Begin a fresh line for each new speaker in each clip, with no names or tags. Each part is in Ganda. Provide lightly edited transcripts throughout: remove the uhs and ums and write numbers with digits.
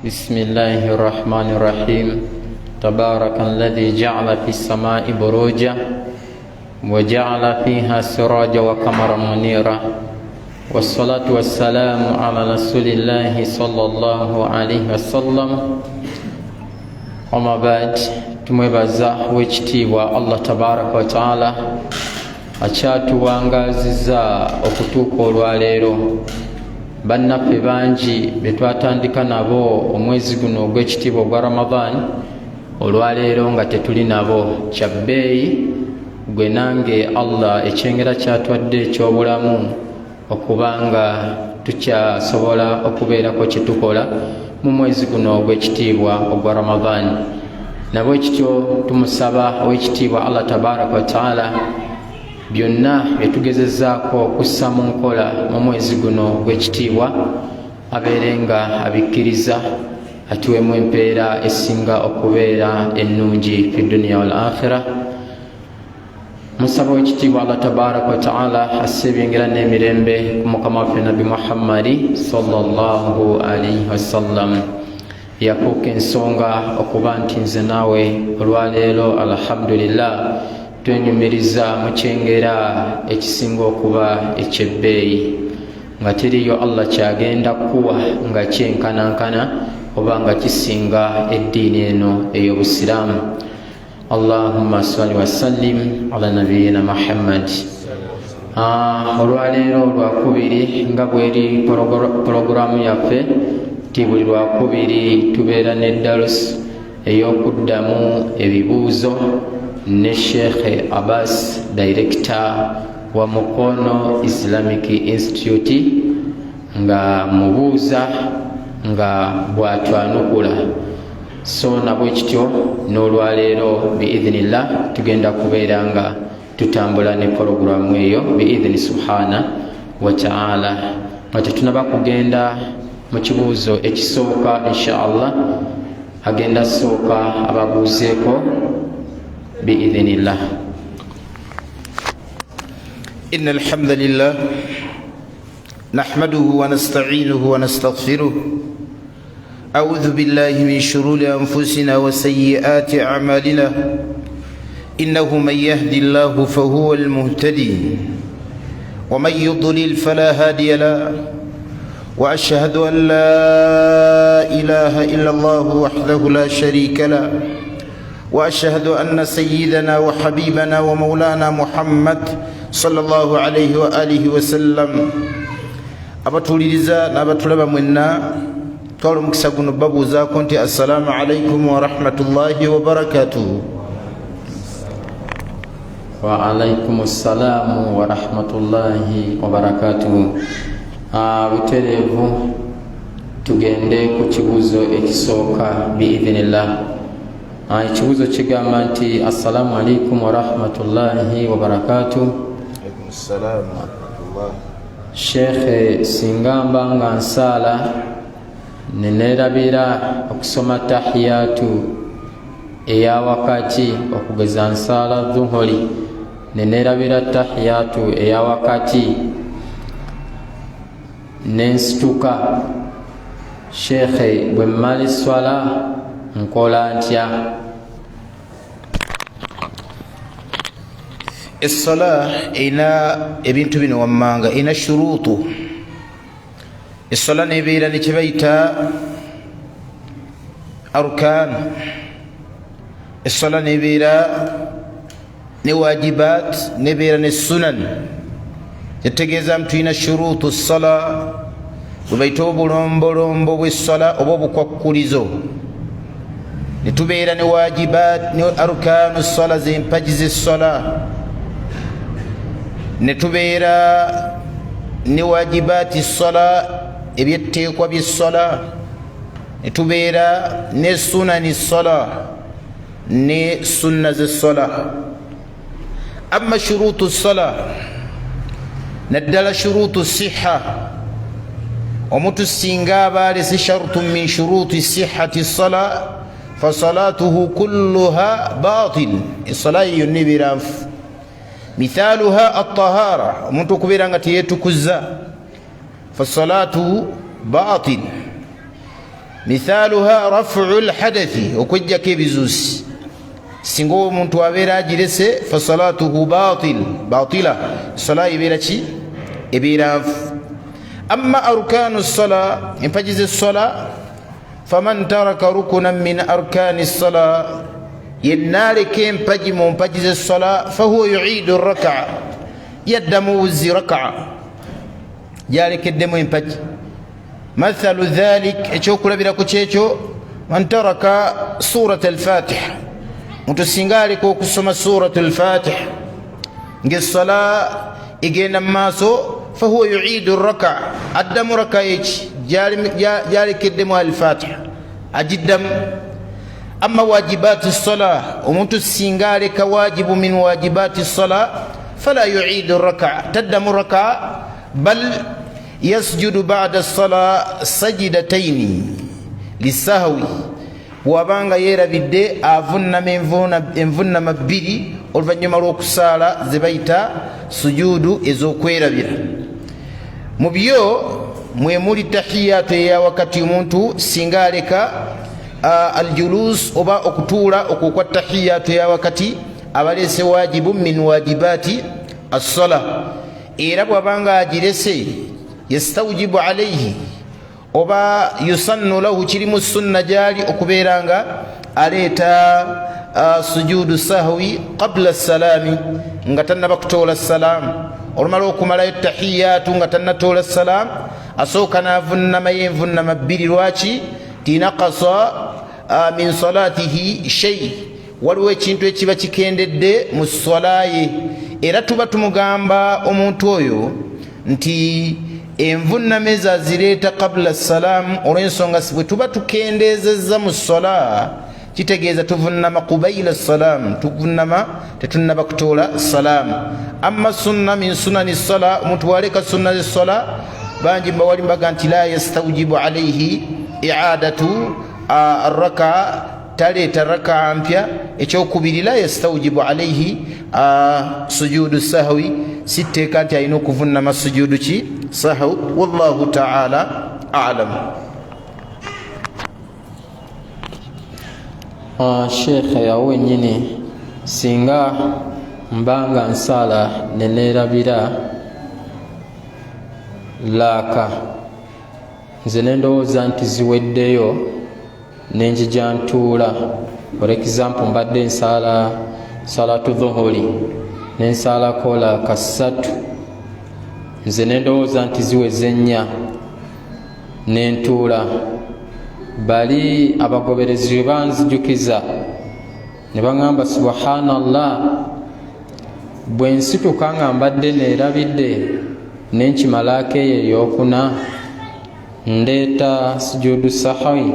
بسم الله الرحمن الرحيم تبارك الذي جعل في السماء بروجا وجعل فيها سراجا وقمرا منيرا والصلاة والسلام على رسول الله صلى الله عليه وسلم وما بعد tumwebaza wekitiibwa Allah tabaraka wa taala akyatuwangaziza okutuuka olwaleero. Bannaffe bangi betwatandika nabo omwezi guno ogw'ekitiibwa ogwa Ramadan olwaleero nga tetuli nabo. Kyabbeeyi gwe nange Allah ekyengera kyatwadde eky'obulamu okubanga tukyasobola okubeerako kyetukola mu mwezi guno ogw'ekitiibwa ogwa Ramadan. Nabwe kityo tumusaba ow'ekitiibwa Allah tabaraka wa taala byonna byetugezezaako okussa mu nkola mu mwezi guno gw'ekitiibwa abeere nga abikkiriza, atuwemu empeera esinga okubeera ennungi fi dunya wal akhira. Musaba w'ekitiibwa Allah tabaraka wa taala asse ebyengera n'emirembe ku mukama waffe Nabi Muhammadi sallallahu alaihi wasallam. Yakuuka ensonga okuba nti nze naawe olwaleero alhamdulillah twenyumiriza mu kyengera ekisinga okuba ekyebbeeyi, nga teriyo Allah kyagenda kuwa nga kyenkanankana oba nga kisinga eddiini eno ey'obusiraamu. Allahumma salli wa sallim ala nabiyina Muhammad. Olwaleero lwakubiri nga bweri poroguramu yaffe ti buli lwakubiri tubeera n'eddalusi ey'okuddamu ebibuuzo ne Sheikh Abbas, director wa Mukono Islamic Institute, nga mubuuza nga bwatwanukula. So nabwe kityo n'olwaleero biidhnillah tugenda kubeera nga tutambula ne programu eyo biidhni subhana wa ta'ala. Nga tetunaba kugenda mu kibuuzo ekisooka inshallah, agenda sooka ababuuzeeko بإذن الله.
إن الحمد لله نحمده ونستعينه ونستغفره. أعوذ بالله من شرور أنفسنا وسيئات أعمالنا. إنه من يهدي الله فهو المهتدي ومن يضلل فلا هادي له. وأشهد أن لا إله إلا الله وحده لا شريك له. وأشهد أن سيدنا وحبيبنا ومولانا محمد صلى الله عليه وآله وسلم abatuliriza n'abatulaba mwenna twala omukisa guno babuuzaako nti assalamu alaikum wa rahmatullahi wa barakatuhu.
Wa alaikum assalamu wa rahmatullahi wa barakatuhu. Butereevu tugende ku kibuuzo ekisooka biidhnillah. Ekibuuzo kigamba nti assalamu alaikum wa rahmatullahi wa barakatuh.
Alaikum assalam wa rahmatullah.
Sheikh, singamba nga nsaala nenerabira okusoma tahiyatu eya wakati, okugeza nsaala dhuhuri nenerabira tahiyatu eya wakati nensituka. Sheikh, bwe mmala swala nkola ntya?
Essala ina ebintu bino wammanga, ina shuruutu. Essala nebeera ne kye bayita arkaan. Essala nebeera ne wajibaat, nebeera ne sunan. Kitegeeza nti tulina shuruutu ssala, bwe bayita obulombolombo bw'essala oba obukwakkulizo. Netubeera ne wajibaat ne arkaanu ssala, z'empagi z'essala. Netubeera ne wajibaati ssala, ebyetteekwa by'essala. Netubeera ne sunani ssala, ne sunna z'essala. Amma shuruutu ssala, naddala shuruutu siha, omuntu singa aba alese shartun min shuruuti sihati ssala فصلاته كلها باطل. الصلاة ينبي مثالها الطهارة، ومنتو كبيرا يتكزا فالصلاة باطل. mithaluha raf'u lhadathi okujjako ebizuusi singa omuntu abeera agirese fasalatuhu batila sola ebeera ki ebeera nfu amma arkanu ssola empagi z'essola faman taraka rukunan min arkani ssola yenna aleka empagi mu mpagi z'essola fahuwa yuidu rakaa yaddamu buzi rakaa gyalekeddemu empagi mathalu dhalik ekyokulabirako kyekyo man taraka surat alfatiha muntu singa aleka okusoma surat alfatiha ng'essola egenda mu maaso fahuwa yuidu raka addamu raka eki gyalekeddemu alfatiha agiddamu amma wajibati ssola omuntu singa aleka wajibu min wajibati ssola fala yuidu raka taddamu raka bal yasjudu bada ssola sajidataini lisahwi bwabanga yeerabidde avunnama envunnama bbiri oluvannyuma lw'okusaala ze bayita sujuudu ez'okwerabira mu byo mwe muli tahiyatu eya wakati omuntu singa aleka aljulus oba okutuula okwo kwa tahiyatu eya wakati abaleese wajibu min wajibati assola era bwabanga agirese yastawjibu alayhi oba yusannu lahu kirimu sunna gyali okubeera nga aleeta sujudu sahwi qabla salaami nga tannaba kutoola salaamu olumala okumalayo tahiyatu nga tannatoola salaamu asooka n'avunnamayo envunnama bbiri lwaki tinaqasa min salatihi shay waliwo ekintu ekiba kikendedde mu sola ye era tuba tumugamba omuntu oyo nti envunnama ezo azireeta qabla salaamu olw'ensonga bwe tuba tukendeezezza mu sola kitegeeza tuvunnama qubayila salaamu tuvunnama tetunnaba kutoola salaamu amma sunna min sunani sola omuntu waleka sunna z'essola bangi mbawali mbaga nti la yastawjibu alayhi i'adatu arraka taleeta raka mpya ekyokubiri la yastawjibu alayhi sujudu sahwi sitteeka nti alina okuvunnama sujudu ki sahwi wallahu taala alam.
Sheikh yawe nyini singa mbanga nsala nenerabira laaka nze nendowooza nti ziweddeyo nenjija ntuula for example mbadde nsala salatu dhuhuri nensalako laaka 3 nze nendowooza nti ziweze 4 nentuula bali abagoberezi bwe banzijukiza ne baŋŋamba subhanallah bwe nsituka nga mbadde neerabidde nenkimalaako eyo eyokuna ndeeta sujudu sahwi.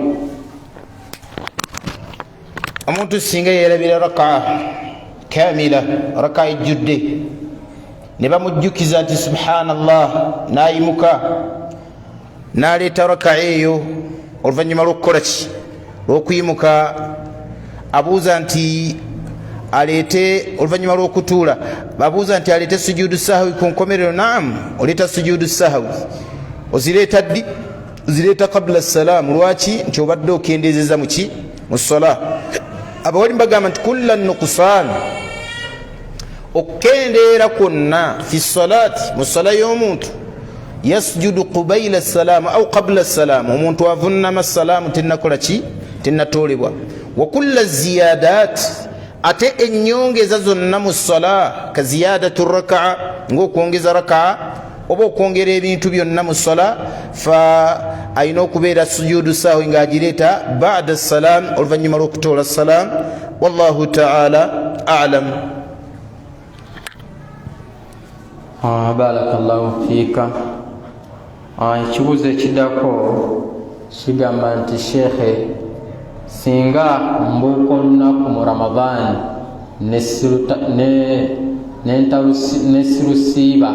omuntu singa yeerabira raka kamila raka ejjudde ne bamujjukiza nti subhanallah nayimuka naleeta raka eyo oluvannyuma lw'okukola ki lw'okuyimuka abuuza nti aleete oluvannyuma lw'okutuula babuuza nti aleete sujudu sahwi ku nkomerero naamu oleeta sujudu sahwi ozireeta ddi zireeta qabla salaamu lwaki nti obadde okendeezeza muki mu sola abawali mbagamba nti kulla nuqsaan okukendeera kwonna fi salaati mu sola y'omuntu yasjudu qubayla salaamu au qabla salaamu omuntu avunnama salaamu tennakola ki tennatoolebwa wa kulla ziyadat ate ennyongeza zonna mu sola ka ziyadatu rakaa ng'okwongeza rakaa oba okwongera ebintu byonna mu sola fa alina okubeera sujudu sahwi ng'agireeta bada salaam oluvannyuma lw'okutoola salaam wallahu taala alam.
Barakallahu fiika. Ekibuuzo ekiddako kigamba nti sheekhe singa mbuuka olunaku mu ramadaani nesirusiiba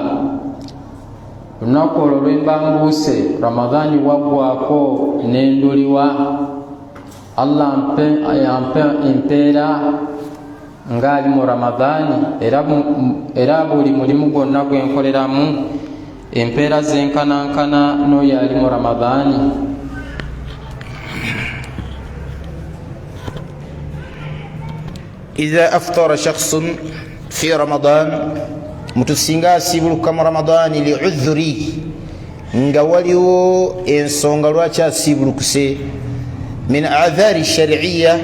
olunaku olwo lwemba mbuuse ramadaani waggwako nenduliwa allah yampe empeera ngaali mu ramadaani era buli mulimu gwonna gwenkoleramu empeera zenkanankana n'oyo ali mu ramadaani.
إذا أفطر شخص في رمضان متسنغا سيبلك رمضان لعذري nga waliwo ensonga lwaki asiibulukuse min aadhaari shariya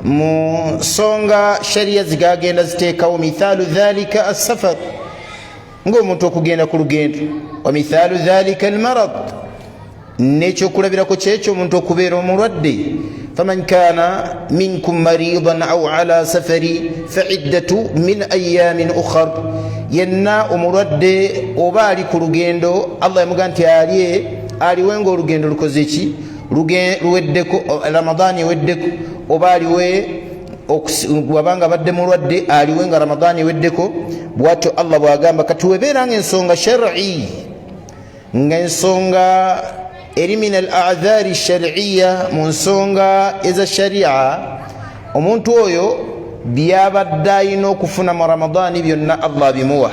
mu nsonga shariya zigagenda ziteekawo mithaalu dhalika assafar ng'omuntu okugenda ku lugendo wa mithaalu dhalika almarad n'ekyokulabirako kyekyo omuntu okubeera omulwadde faman kaana minkum maridan aw ala safari faiddatu min ayamin ukhar yenna omulwadde oba ali ku lugendo allah yamuga nti aliwe ng'olugendo lukoze ki luweddeko ramadaani eweddeko oba aliwe wabanga badde mulwadde aliwe nga ramadaani eweddeko bwatyo allah bwagamba kati webeera nga ensonga shar'i nga ensonga eri min al a'dhaari shariya mu nsonga eza sharia omuntu oyo byabadde alina okufuna mu ramadaani byonna allah bimuwa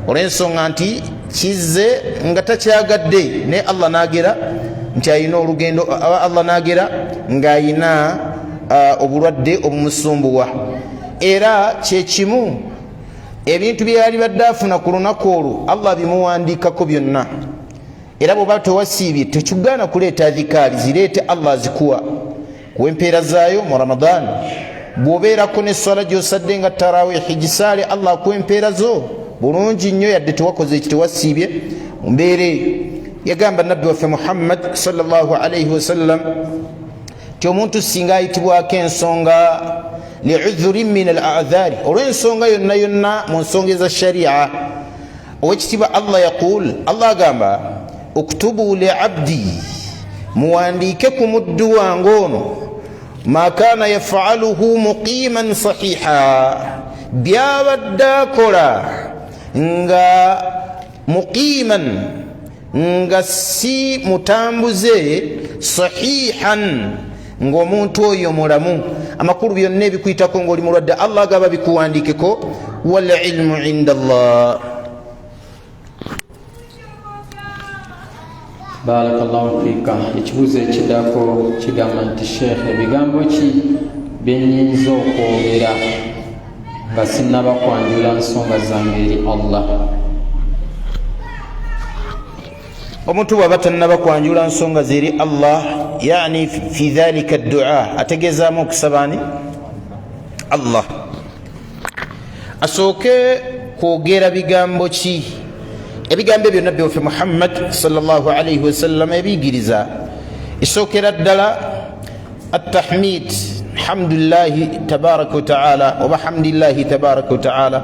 olw'ensonga nti kizze nga takyagadde naye allah n'agera nti alina olugendo allah n'agera ng'alina obulwadde obumusumbuwa era kyekimu ebintu bye yali badde afuna ku lunaku olwo allah bimuwandiikako byonna era bw'oba tewasiibye tekigaana kuleeta adhikaari zireete allah azikuwa kuwa empeera zaayo mu ramadaani bw'obeerako n'esswala gy'osadde nga tarawihi gisaale allah akuwa empeera zo bulungi nnyo yadde tewakoze eki tewasiibye mbeere yagamba nabbi waffe muhammad sallallahu alaihi wasallam ti omuntu singa ayitibwako ensonga li'udhurin min al a'dhaari olw'ensonga yonna yonna mu nsonga eza sharia owekitiibwa allah yaqul allah agamba uktubu li abdi muwandiike ku muddu wange ono ma kaana yafaluhu muqiman sahiha byabadde akola nga muqiman nga si mutambuze sahihan ng'omuntu oyo mulamu amakulu byonna ebikuyitako ng'oli mulwadde allah agaba bikuwandiikeko wal ilmu inda allah.
barakallahu fika. Ekibuuzo ekiddako kigamba nti sheekh ebigambo ki byenyinza okwogera nga sinnaba kwanjula nsonga zange eri allah?
omuntu bw'aba tannaba kwanjula nsonga ze eri allah yani fi dhalika ddua ategezaamu okusaba ani allah asooke kwogera bigambo ki ebigambo ebyo nabbi waffe muhammad sallallahu alaihi wasallam ebiyigiriza esookera ddala attahmid hamdulillahi tabaraka wataala oba hamdulillahi tabaraka wataala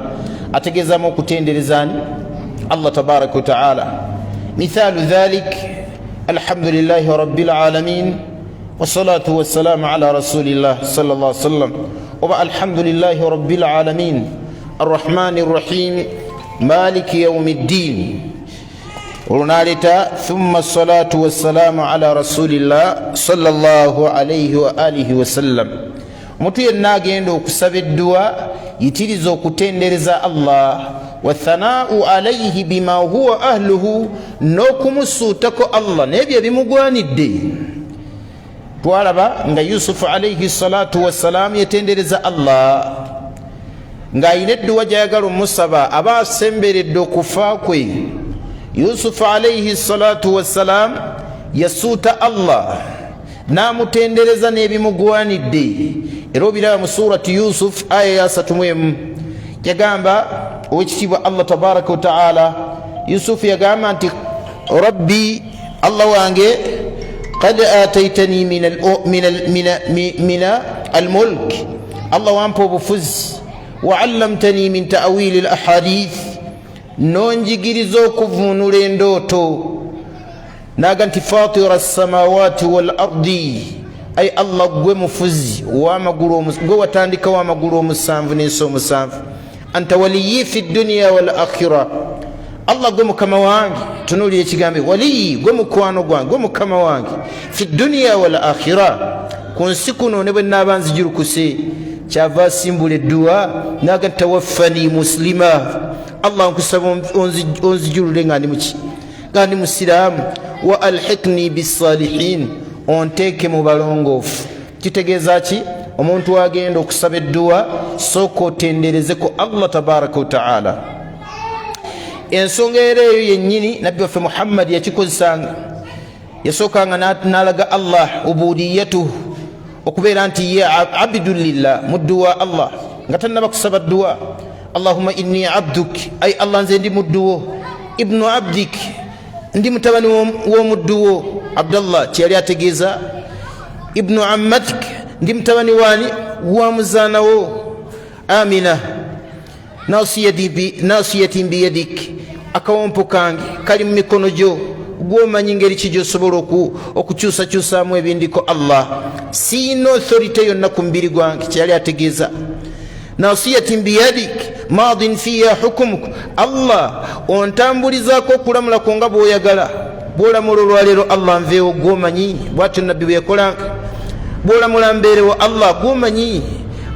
ategezaamu okutenderezani allah tabaraka wataala مثال ذلك الحمد لله رب العالمين والصلاة والسلام على رسول الله صلى الله عليه وسلم وبقى الحمد لله رب العالمين الرحمن الرحيم مالك يوم الدين ونالتا ثم الصلاة والسلام على رسول الله صلى الله عليه وآله وسلم mutu yenna agenda okusaba eddua yitiriza okutendereza allah wathanau alaihi bima huwa ahluhu n'okumusuutako allah n'ebyo ebimugwanidde. twalaba nga yusufu alaihi salatu wassalam yetendereza allah ng'ayina edduwa gyayagala omusaba aba asemberedde okufa kwe. yusufu alaihi salatu wassalam yasuuta allah n'amutendereza n'ebimugwanidde era obiraba mu surati yusuf aya ya 31 yagamba owekitiibwa allah tabaraka wataala yusufu yagamba nti rabbi allah wange qad ataitani min almulk allah wampa obufuzi waallamtani min ta'wili alahadith nonjigiriza okuvunula endooto naga nti fatira alsamawati walardi ay allah gwe mufuzi gwe watandika w'amagulu omusanvu n'ensi omusanvu anta waliyi fi dunya wal akhira allah gwe mukama wange tunuulira ekigambo waliyi gwe mukwano gwange gwe mukama wange fi dunya wal akhira ku nsi kuno ne bwe naaba nzijulukuse kyava asimbula eddua naga tawaffani muslima allah nkusaba onzijulule nga ndi muki nga ndi musiraamu wa alhikni bisalihin onteeke mu balongoofu. kitegeeza ki omuntu agenda okusaba edduwa sooka otenderezeko Allah tabaraka wa taala. Ensonga era eyo yennyini nabbi waffe Muhammad yakikozesanga, yasookanga n'alaga Allah ubudiyatuhu, okubeera nti ye abdu lillah, muddu wa Allah, nga tannaba kusaba dduwa. Allahumma inni abduk, ay Allah nze ndi muddu wo, ibnu abdik, ndi mutabani w'omuddu wo Abdallah, kyeyali ategeeza ibnu ammatik, ndi mutabani wani wa muzaana wo Amina, nasiyati biyadik, akawompo kange kali mu mikono gyo, gwomanyi ngeri ki gy'osobola okukyusakyusaamu ebindiko Allah, siina authority yonna ku mubiri gwange, kyeyali ategeeza nasiyati biyadik madin fiya hukumuk, Allah ontambulizaako okulamula ko nga bw'oyagala. Bw'olamula olwaleero Allah nveewo gwomanyi, bw'atyo nabbi bwe yakolanga. Bw'olamula mbeerewo Allah gwomanyi,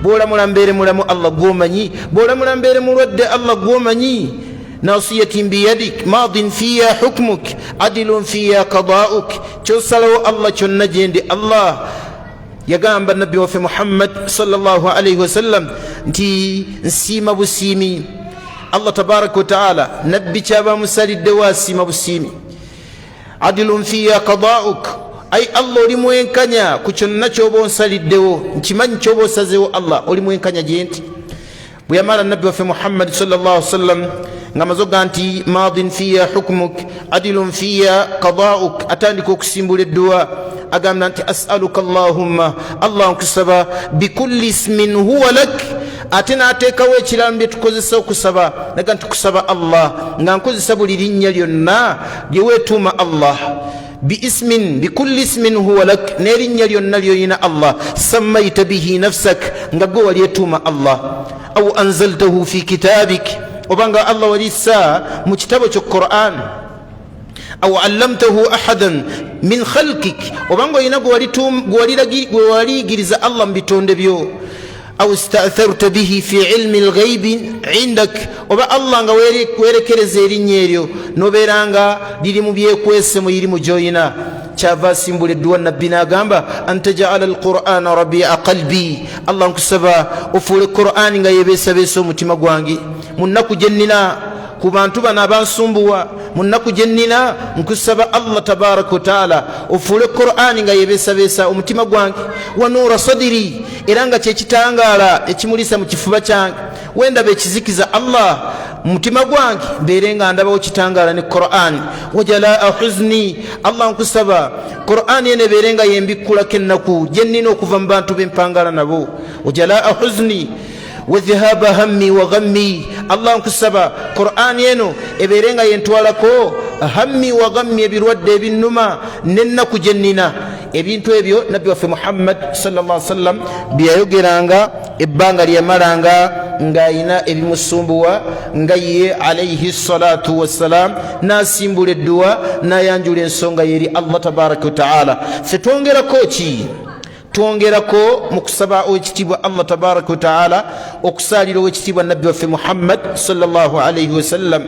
bw'olamula mbeere mulamu Allah gwomanyi, bw'olamula mbeere mulwadde Allah gwomanyi. nasiyati biyadik madin fiya hukmuk adilun fiya qadauk, kyosalawo Allah kyonna gyendi. Allah yagamba nabbi waffe Muhammad sallallahu alayhi wasallam nti nsiima busiimi. Allah tabaraka wa taala nabbi kyaba musaliddewo asiima busiimi. adilun fiya qadauk, ay Allah oli mwenkanya ku kyonna kyoba onsaliddewo, nkimanyi kyoba osazeewo Allah oli mwenkanya gye nti. Bwe yamala nabbi waffe Muhammad sallallahu alayhi wasallam nga mazoga nti madin fiya hukmuk adilun fiya qadauk, atandika okusimbula edduwa agamba nti as'aluka Allahumma, Allah nkusaba bikulli ismin huwa lak, ate n'ateekawo ekiramu bye tukozesa okusaba, naga nti kusaba Allah nga nkozesa buli linnya lyonna lye weetuuma Allah. biismin bikulli ismin huwa lak, n'erinnya lyonna lyoyina Allah, sammayta bihi nafsak, nga gwe walyetuuma Allah, aw anzaltahu fi kitabik, obanga Allah walissa mu kitabo kyo Qur'an, aw allamtahu ahadan min khalqik, obanga oyina gwe waligiriza Allah mu bitonde byo, aw istatharta bihi fi ilmi alghaibi indak, oba Allah nga werekereza erinnya eryo nobeeranga liri mu byekwese mu irimu gyoyina. Kyava asimbula edduwa nabbi n'agamba antajala alqur'ana rabia qalbi, Allah nkusaba ofuule Qur'ani nga yebeesabeesa omutima gwange mu nnaku gye nnina ku bantu bano abansumbuwa, mu nnaku gye nnina nkusaba Allah tabaraka wa taala ofuule Qur'ani nga yebeesabeesa omutima gwange. wa nuura sadiri, era nga kyekitangaala ekimulisa mu kifuba kyange. wendaba ekizikiza Allah mu mutima gwange mbeere nga ndabawo kitangaala ne Qur'ani. wajalaa huzni, Allah nkusaba Qur'ani ene ebeere nga yembikkulako ennaku gye nnina okuva mu bantu bempangala nabo. wajalaa huzni wa dhahaba hammi wa ghammi, Allah nkusaba Qur'ani eno ebeere nga yentwalako hammi wa ghammi, ebirwadde ebinnuma n'ennaku gye nnina. ebintu ebyo nabbi waffe Muhammad sallallahu alaihi wasallam byayogeranga ebbanga lyamalanga ng'ayina ebimusumbuwa, nga ye alayhi salatu wassalam n'asimbula edduwa n'ayanjula ensonga yeri Allah tabaraka wa taala. Ffe twongerako ki? twongerako mu kusaba owekitiibwa Allah tabaraka wa taala, okusaalira owekitiibwa nabbi waffe Muhammad sallallahu alayhi wasallam.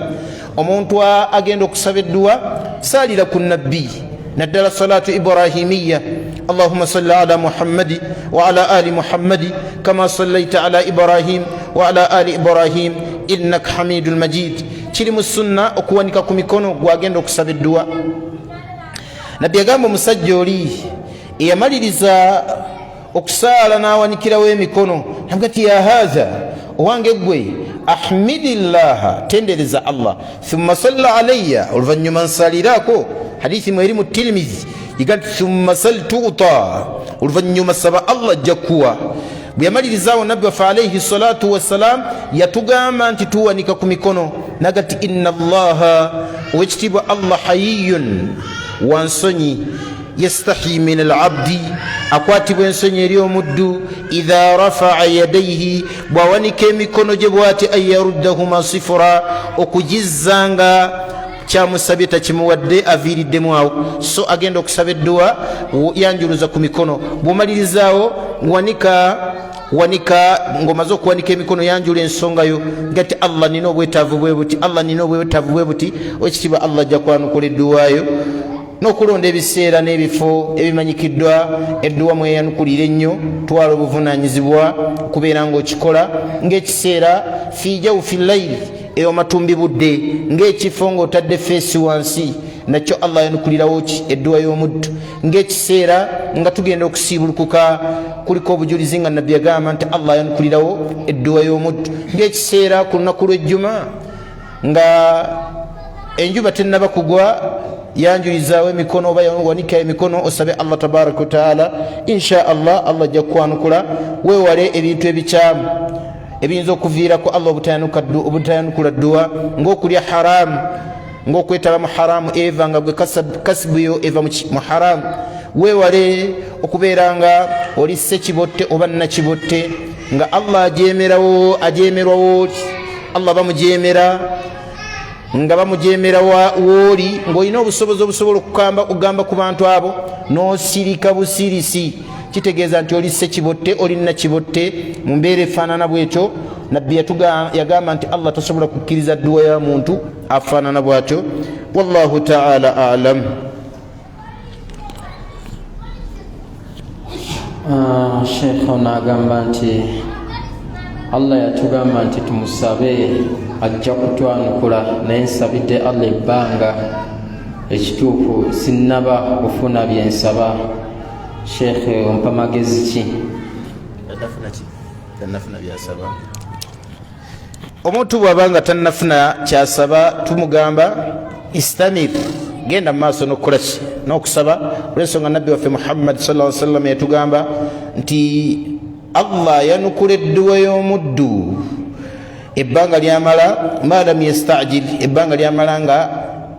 omuntu agenda okusaba edduwa saalira ku nabbi, naddala salatu ibrahimiya. اللهم صل على محمد وعلى آل محمد كما صليت على إبراهيم وعلى آل إبراهيم إنك حميد المجيد. kiri mu sunna okuwanika ku mikono gwagenda okusaba edduwa. nabbi agamba omusajja oli eyamaliriza okusaala n'awanikirawo emikono, nagati ya haza, owange gwe, ahmidillaha, tendereza Allah, thumma salla alayya, oluvannyuma nsaliraako. hadithi mweri mu Tirmidhi igati thumma sal tuuta, oluvannyuma saba Allah ajja kuwa. bwe yamalirizawo nabbi waffe alayhi salatu wassalam yatugamba nti tuwanika ku mikono, nagati inna Allaha, owekitiibwa Allah, hayyun, wansonyi, yastahi min alabdi, akwatibwa ensonyi eri omuddu, idha rafaa yadaihi, bwawanika emikono gye bwati an yaruddahuma sifura, okugizzanga kyamusabye takimuwadde aviiriddemu awo. so agenda okusaba edduwa yanjuluza ku mikono. bw'omalirizaawo wanika ng'omaze okuwanika emikono yanjula ensongayo ngati Allah nina obwetaavu bwe buti, Allah nina obwetaavu bwe buti. ekitiibwa Allah ajja kwanukula edduwaayo n'okulonda ebiseera n'ebifo ebimanyikiddwa edduwa mweyanukulira ennyo twala obuvunanyizibwa okubeera ng'okikola ng'ekiseera fiijawu fi layiri eyo matumbi budde ng'ekifo ng'otadde feesi wansi nakyo allah yanukulirawo ki edduwa y'omuddu ng'ekiseera nga tugenda okusiibulukuka kuliko obujulizi nga nabbi yagamba nti allah yanukulirawo edduwa y'omuddu ng'ekiseera ku lunaku lw'ejjuma nga enjuba tennaba kugwa yanjulizaawo emikono oba yawanika emikono osabe allah tabaraka wataala insha allah allah ajja kukwanukula weewale ebintu ebikyamu ebiyinza okuviirako allah obutayanukula dduwa ng'okulya haramu ng'okwetaba mu haramu eva nga gwe kasibuyo eva mu haramu weewale okubeera nga oli sekibotte oba nakibotte nga allah ajeemerwawo allah bamujeemera nga bamujeemera wooli ng'olina obusobozi obusobola okugamba ku bantu abo n'osirika busirisi kitegeeza nti oli sekibotte oli nakibotte mu mbeera efaanana bwetyo nabbi yagamba nti allah tasobola kukkiriza dduwa ya muntu afaanana bwatyo wallahu taala alam.
sheekh ono agamba nti allah yatugamba nti tumusabe ajja kutwanukula naye nsabidde allah ebbanga ekituufu sinnaba kufuna byensaba. sheekh ompa magezi ki?
omuntu bw'abanga tannafuna kyasaba tumugamba istamir, genda mu maaso n'okukola ki n'okusaba olw'ensonga nabbi waffe muhammad sallallahu alaihi wasallam yatugamba nti allah yanukula edduwa y'omuddu ebbanga lyamala malam yastajil, ebbanga lyamala nga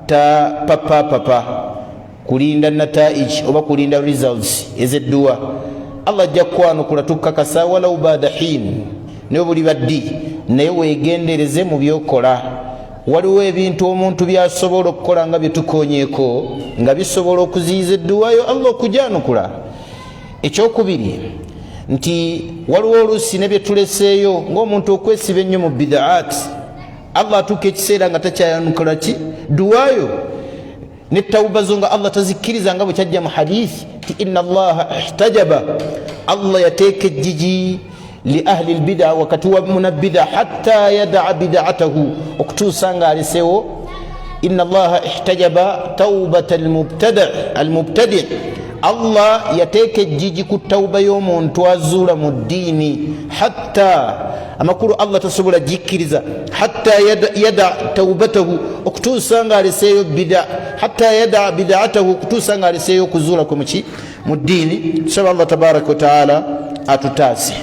tapapapapa kulinda nataij oba kulinda results ez'edduwa. allah ajja kukwanukula tukakasa walau baada hin naye buli baddi naye weegendereze mu byokola. waliwo ebintu omuntu byasobola okukola nga byetukonyeeko nga bisobola okuziyiza edduwayo allah okujanukula. ekyokubiri nti waliwo oluusi ne byetuleseeyo ng'omuntu okwesiba ennyo mu bidaat allah atuuka ekiseera nga takyayanukula ki duwayo ne tawuba zo nga allah tazikkiriza nga bwe kyajja mu hadithi ti inna allaha ihtajaba, allah yateeka ejjiji li ahli lbida wakati wa munabida hatta yadaa bidatahu okutuusa nga alesewo. inna allaha ihtajaba taubata almubtadi, allah yateeka ejjiji ku tawuba y'omuntu azuula mu ddiini hatta amakulu allah tasobola jikkiriza hatta yada taubatahu okutuusa nga aleseeyo bida hatta yada bidatahu okutuusa nga aleseeyo okuzuula kwe muki mu ddiini. tusaba allah tabaraka wataala atutaase.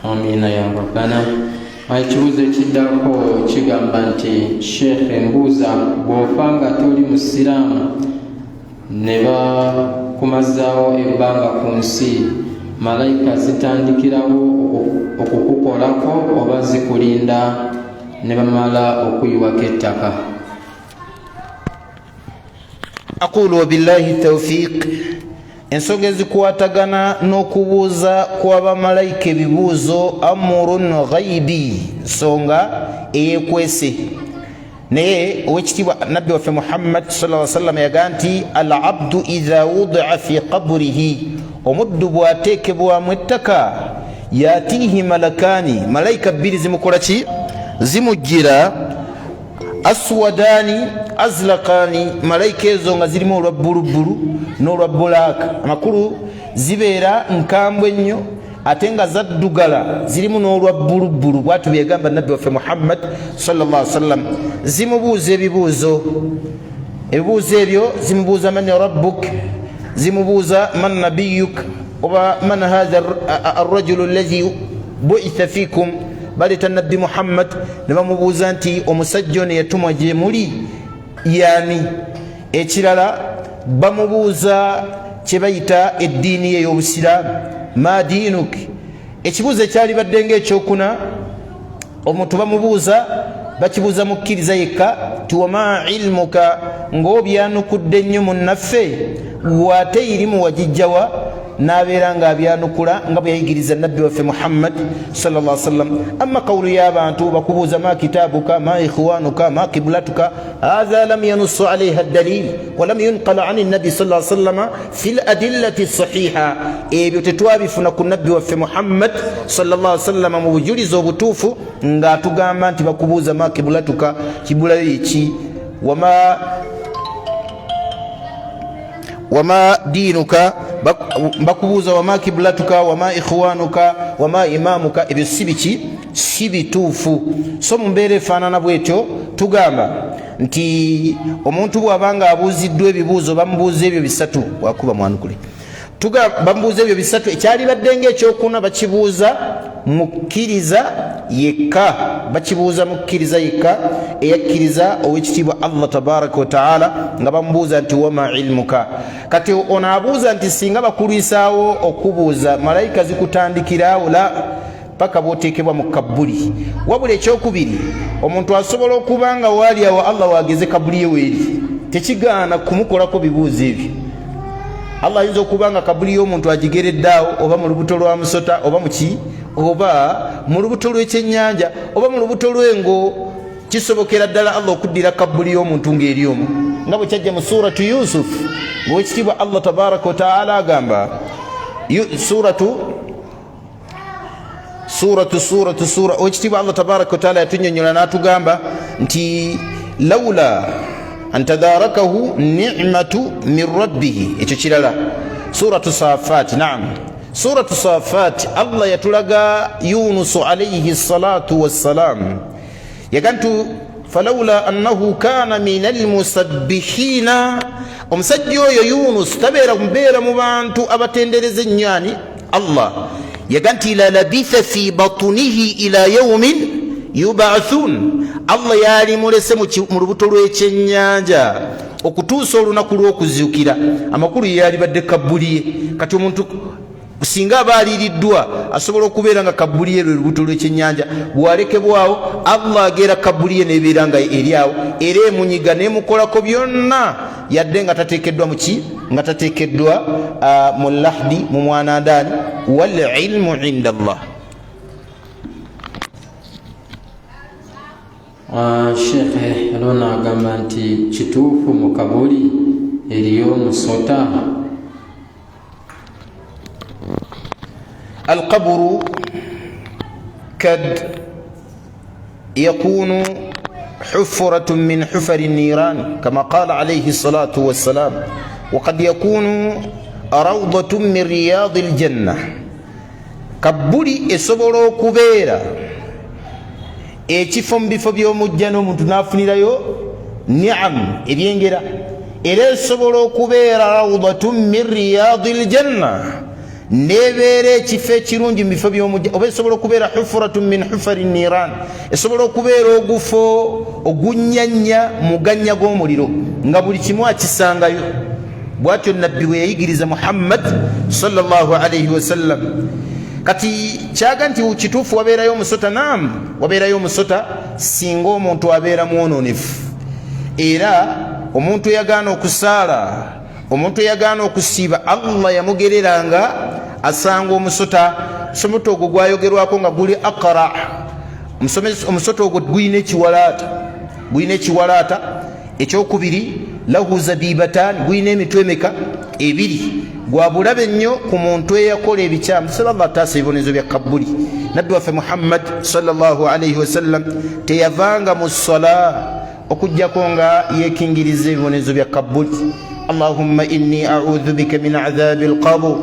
amina ya rabbana. ekibuuzo ekiddako kigamba nti sheekh embuuza bw'ofanga toli musiraamu ne bakumazaawo ebbanga ku nsi malayika zitandikirawo okukukolako oba zikulinda ne bamala okuyiwako ettaka?
aqulu wabillahi tawfiq. ensonga ezikwatagana n'okubuuza kw'abamalayika ebibuuzo amurun ghaibi, nsonga eyekwese. naye owekitiibwa nabbi waffe muhammad sallallahu alaihi wasallam yagaa nti al abdu idha wudia fi qabrihi, omuddu bw'ateekebwamu ettaka yatihi malakani, malayika bbiri zimukola ki zimujjira, aswadani azlaqani, malayika ezo nga zirimu olwa bbulubbulu n'olwa bulaaka, amakulu zibeera nkambwe ennyo ate nga zaddugala zirimu n'olwa bbulubbulu. bwatu byegamba nabbi waffe muhammad sallallahu alaihi wasallam. zimubuuza ebibuuzo ebyo zimubuuza man rabbuk, zimubuuza man nabiyuk, oba man hadha arrajulu alladhi bu'itha fikum, baleta nabbi muhammad ne bamubuuza nti omusajja ono yatumwa gye muli yani. ekirala bamubuuza kye bayita eddiini ye y'obusiraamu, ma diinuk. ekibuuzo ekyali badde ng'ekyokuna omuntu bamubuuza bakibuuza mukkiriza yekka ti wama ilmuka, ng'obyanukudde ennyo munnaffe waate irimu wagijjawa, n'abeera ng'abyanukula nga bwe yayigiriza nabbi waffe Muhammad sallallahu alaihi wasallam. Amma qawlu y'abantu bakubuuza ma kitaabuka ma ikhwanuka ma qiblatuka hadha lam yanussu alayha ad-dalil wa lam yunqal 'ani an-nabi sallallahu alaihi wasallam fil adillati as-sahiha. Ebyo tetwabifuna ku nabbi waffe Muhammad sallallahu alaihi wasallam mu bujulizi obutuufu ng'atugamba nti bakubuuza ma qiblatuka, kibulayo ki, wama diinuka, bakubuuza wama kiblatuka wama ikhwanuka wama imamuka. Ebyo si bituufu. So mu mbeera efaanana bwetyo tugamba nti omuntu bw'abanga abuuziddwa ebibuuzo bamubuuza ebyo bisatu, wakuba mwanukule, bamubuuza ebyo bisatu, ekyalibadde ng'ekyokuna bakibuuza mukkiriza yekka, bakibuuza mukkiriza yekka eyakkiriza ow'ekitiibwa Allah tabaraka wa taala, nga bamubuuza nti wama ilmuka. Kati ono abuuza nti singa bakulwisaawo okubuuza malayika zikutandikiraawo, la paka bwoteekebwa mu kabbuli. Wabula ekyokubiri, omuntu asobola okuba nga waali awo Allah waageze kabbuli ye weeri, tekigaana kumukolako bibuuzo ebyo. Allah ayinza okuba nga kabbuli y'omuntu agigereddaawo, oba mu lubuto lwa musota, oba muki, oba mu lubuto lw'ekyennyanja, oba mu lubuto lw'engo. Kisobokera ddala Allah okuddira kabbuli y'omuntu ng'eri omu, nga bwe kyajja mu suratu Yusuf ng'owekitiibwa Allah tabaraka wa taala agamba, owekitiibwa Allah tabaraka wa taala yatunnyonnyola n'atugamba nti lawla an tadarakahu ni'matu min rabbih. Ekyo kirala suratu Safat. Naam, suratu Safat Allah yatulaga Yunus alayhi salatu wassalam, yagantu falawla annahu kana min almusabbihina. Omusajja oyo Yunus tabeera mbeera mu bantu abatendereza ennyani Allah, yaganti la labitha fi batunihi ila yawmin yub'athun. Allah yali mulese mu lubuto lw'ekyennyanja okutuusa olunaku lw'okuzuukira. Amakulu yali badde kabbuli ye. Kati omuntu singa aba aliiriddwa asobola okubeera nga kabbuli ye lwe lubuto lw'ekyennyanja, bw'alekebwawo Allah ageera kabbuli ye n'ebeera nga eri awo, era emunyiga n'emukolako byonna, yadde nga tateekeddwa mu ki, nga tateekeddwa mu lahdi, mu mwanandaani. Wal ilmu inda Allah.
Sheikh alona agamba nti kituufu mu kabuli eriyo musota.
القبر قد يكون حفرة من حفر النيران كما قال عليه الصلاة والسلام، وقد يكون روضة من رياض الجنة. kabuli esobola okubeera ekifo mu bifo by'omujja n'omuntu n'afunirayo ni'am ebyengera, era esobola okubeera rawdatun min riyadil janna, nebeera ekifo ekirungi mu bifo by'omujja, oba esobola okubeera hufuratun min hufari niran, esobola okubeera ogufo ogunyanya muganya gw'omuliro nga buli kimu akisangayo. Bw'atyo nabbi bwe yayigiriza Muhammad sallallahu alayhi wasallam. Kati kyaga nti kituufu wabeerayo omusota? Naam, wabeerayo omusota singa omuntu abeera mwononefu, era omuntu eyagaana okusaala, omuntu eyagaana okusiiba, Allah yamugereranga asanga omusota. Omusota ogwo gwayogerwako nga guli aqra, omusota ogwo guyina ekiwalaata, ekyokubiri lahu zabibatan, guyina emitwe emeka? Ebiri. Gwa bulabe nnyo ku muntu eyakola ebikyamu. Sallallahu ataasa ebibonezo bya kabuli. Nabbi waffe Muhammad sallallahu alayhi wasallam teyavanga mu ssala okujjako nga yeekingiriza ebibonezo bya kabuli. Allahumma inni a'udhu bika min adhabi alqabr